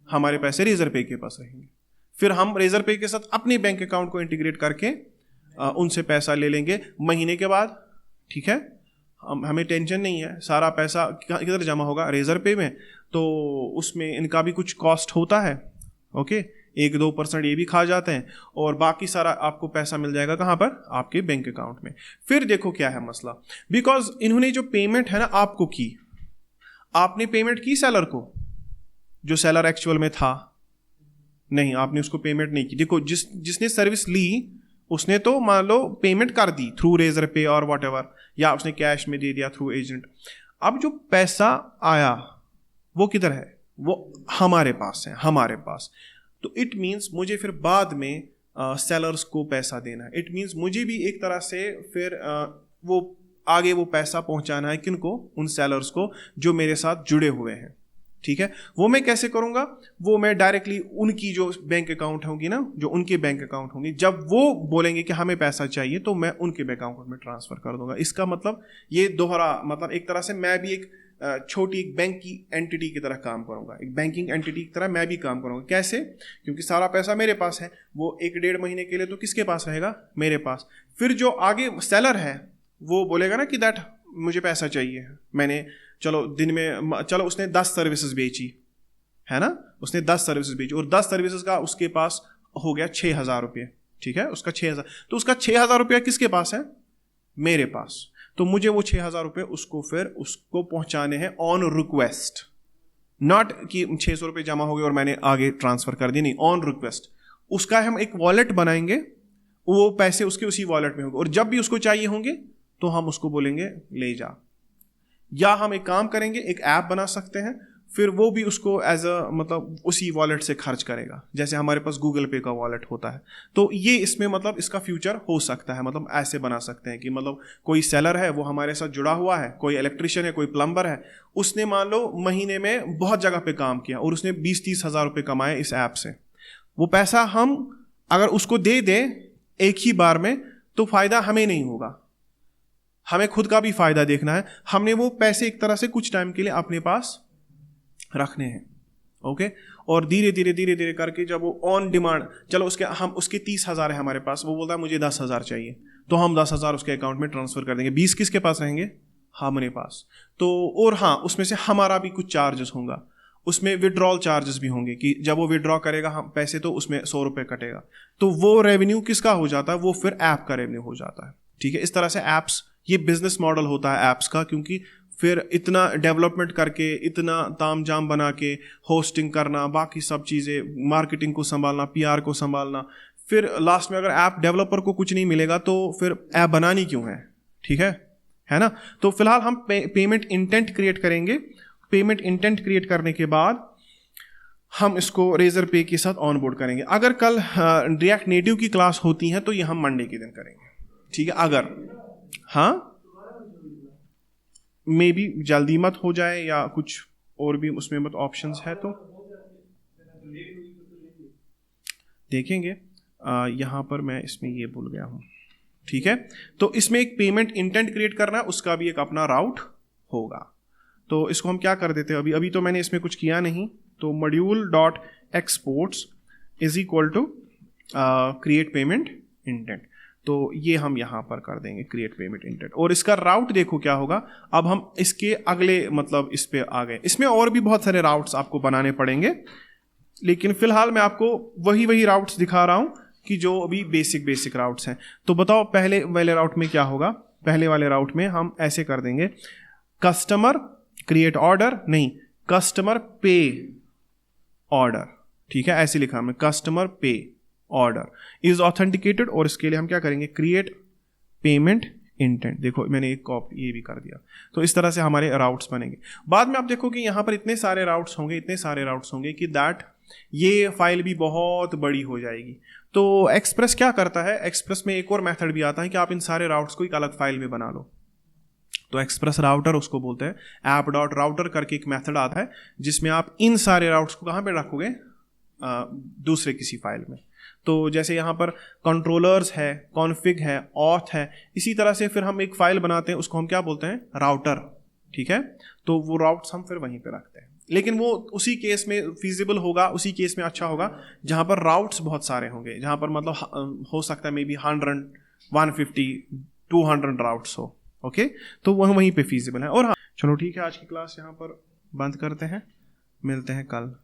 हमारे पैसे रेजर पे के पास रहेंगे। फिर हम रेजर पे के साथ अपने बैंक अकाउंट को इंटीग्रेट करके उनसे पैसा ले लेंगे महीने के बाद, ठीक है। हमें टेंशन नहीं है, सारा पैसा किधर जमा होगा? रेजर पे में। तो उसमें इनका भी कुछ कॉस्ट होता है, ओके, 1-2% ये भी खा जाते हैं, और बाकी सारा आपको पैसा मिल जाएगा कहाँ पर? आपके बैंक अकाउंट में। फिर देखो क्या है मसला, बिकॉज इन्होंने जो पेमेंट है ना आपको की, आपने पेमेंट की सेलर को, जो सेलर एक्चुअल में था, नहीं आपने उसको पेमेंट नहीं की। देखो जिसने सर्विस ली उसने तो मान लो पेमेंट कर दी थ्रू रेजर पे और व्हाटएवर, या उसने कैश में दे दिया थ्रू एजेंट। अब जो पैसा आया वो किधर है? वो हमारे पास है, हमारे पास। तो इट मीन्स मुझे फिर बाद में सेलर्स को पैसा देना है। इट मीन्स मुझे भी एक तरह से फिर वो आगे वो पैसा पहुंचाना है किनको? उन सेलर्स को जो मेरे साथ जुड़े हुए हैं, ठीक है। वो मैं कैसे करूंगा? वो मैं डायरेक्टली उनकी जो बैंक अकाउंट होंगी ना, जो उनके बैंक अकाउंट होंगे, जब वो बोलेंगे कि हमें पैसा चाहिए तो मैं उनके बैंक अकाउंट में ट्रांसफर कर दूंगा। इसका मतलब ये दोहरा मतलब एक तरह से मैं भी एक छोटी एक बैंक की एंटिटी की तरह काम करूंगा, एक बैंकिंग एंटिटी की तरह मैं भी काम करूंगा। कैसे? क्योंकि सारा पैसा मेरे पास है, वो 1-1.5 महीने के लिए तो किसके पास रहेगा? मेरे पास। फिर जो आगे सेलर है वो बोलेगा ना कि दैट मुझे पैसा चाहिए, मैंने चलो दिन में चलो उसने 10 सर्विसेज बेची है ना, उसने 10 सर्विसेज बेची और 10 सर्विसेज का उसके पास हो गया 6,000 रुपये, ठीक है, उसका 6,000। तो उसका 6,000 रुपया किसके पास है? मेरे पास। तो मुझे वो 6,000 रुपये उसको पहुंचाने हैं ऑन रिक्वेस्ट, नॉट कि 600 रुपये जमा हो गए और मैंने आगे ट्रांसफर कर दिए, नहीं, ऑन रिक्वेस्ट। उसका हम एक वॉलेट बनाएंगे, वो पैसे उसके उसी वॉलेट में होंगे, और जब भी उसको चाहिए होंगे तो हम उसको बोलेंगे ले जा। या हम एक काम करेंगे, एक ऐप बना सकते हैं, फिर वो भी उसको एज अ मतलब उसी वॉलेट से खर्च करेगा, जैसे हमारे पास गूगल पे का वॉलेट होता है। तो ये इसमें मतलब इसका फ्यूचर हो सकता है, मतलब ऐसे बना सकते हैं कि मतलब कोई सेलर है वो हमारे साथ जुड़ा हुआ है, कोई इलेक्ट्रिशियन है, कोई प्लम्बर है, उसने मान लो महीने में बहुत जगह पे काम किया और उसने 20-30 हज़ार रुपये कमाए इस ऐप से। वो पैसा हम अगर उसको दे दें एक ही बार में तो फायदा हमें नहीं होगा, हमें खुद का भी फायदा देखना है। हमने वो पैसे एक तरह से कुछ टाइम के लिए अपने पास रखने हैं, ओके। और धीरे धीरे धीरे धीरे करके जब वो ऑन डिमांड, चलो उसके 30,000 है हमारे पास, वो बोलता है मुझे 10,000 चाहिए, तो हम 10,000 उसके अकाउंट में ट्रांसफर कर देंगे। 20 किसके पास रहेंगे? हमारे पास। तो और हाँ, उसमें से हमारा भी कुछ चार्जेस होगा, उसमें विड्रॉल चार्जेस भी होंगे कि जब वो विड्रॉ करेगा हम पैसे तो उसमें 100 रुपये कटेगा, तो वो रेवेन्यू किसका हो जाता है? वो फिर ऐप का रेवेन्यू हो जाता है। ठीक है, इस तरह से ऐप्स, ये बिजनेस मॉडल होता है ऐप्स का, क्योंकि फिर इतना डेवलपमेंट करके, इतना ताम झाम बना के, होस्टिंग करना, बाकी सब चीज़ें, मार्केटिंग को संभालना, PR को संभालना, फिर लास्ट में अगर ऐप डेवलपर को कुछ नहीं मिलेगा तो फिर ऐप बनानी क्यों है? ठीक है ना। तो फिलहाल हम पेमेंट इंटेंट क्रिएट करेंगे। पेमेंट इंटेंट क्रिएट करने के बाद हम इसको रेजर पे के साथ ऑनबोर्ड करेंगे। अगर कल रिएक्ट नेटिव की क्लास होती है तो ये हम मंडे के दिन करेंगे। ठीक है, अगर हाँ मे बी जल्दी मत हो जाए या कुछ और भी उसमें मत ऑप्शंस है तो देखेंगे। यहाँ पर मैं इसमें ये भूल गया हूँ। ठीक है, तो इसमें एक पेमेंट इंटेंट क्रिएट करना है, उसका भी एक अपना राउट होगा। तो इसको हम क्या कर देते हैं, अभी तो मैंने इसमें कुछ किया नहीं, तो module.exports is equal to create payment intent, तो ये हम यहाँ पर कर देंगे क्रिएट पेमेंट इंटेंट। और इसका राउट देखो क्या होगा, अब हम इसके अगले मतलब इस पे आ गए। इसमें और भी बहुत सारे राउट्स आपको बनाने पड़ेंगे, लेकिन फिलहाल मैं आपको वही राउट्स दिखा रहा हूँ कि जो अभी बेसिक राउट्स हैं। तो बताओ पहले वाले राउट में क्या होगा? पहले वाले राउट में हम ऐसे कर देंगे, कस्टमर क्रिएट ऑर्डर नहीं, कस्टमर पे ऑर्डर। ठीक है, ऐसे लिखा हमने, कस्टमर पे ऑर्डर इज ऑथेंटिकेटेड, और इसके लिए हम क्या करेंगे, क्रिएट पेमेंट इंटेंट। देखो मैंने एक कॉपी ये भी कर दिया। तो इस तरह से हमारे राउट्स बनेंगे। बाद में आप देखो कि यहाँ पर इतने सारे राउट्स होंगे कि दैट ये फाइल भी बहुत बड़ी हो जाएगी। तो एक्सप्रेस क्या करता है, एक्सप्रेस में एक और मेथड भी आता है कि आप इन सारे राउट्स को एक अलग फाइल में बना लो। तो एक्सप्रेस राउटर उसको बोलते हैं, app.router करके एक मेथड आता है जिसमें आप इन सारे राउट्स को कहाँ पे रखोगे, दूसरे किसी फाइल में। तो जैसे यहाँ पर कंट्रोलर्स है, कॉन्फ़िग है, ऑथ है, इसी तरह से फिर हम एक फाइल बनाते हैं, उसको हम क्या बोलते हैं, राउटर। ठीक है, तो वो राउट्स हम फिर वहीं पे रखते हैं। लेकिन वो उसी केस में फीजिबल होगा, उसी केस में अच्छा होगा जहाँ पर राउट्स बहुत सारे होंगे, जहाँ पर मतलब हो सकता है मे बी 100, 150, 200 राउट्स हो। ओके, तो वह वहीं पे फीजिबल है। और हाँ चलो ठीक है, आज की क्लास यहाँ पर बंद करते हैं, मिलते हैं कल।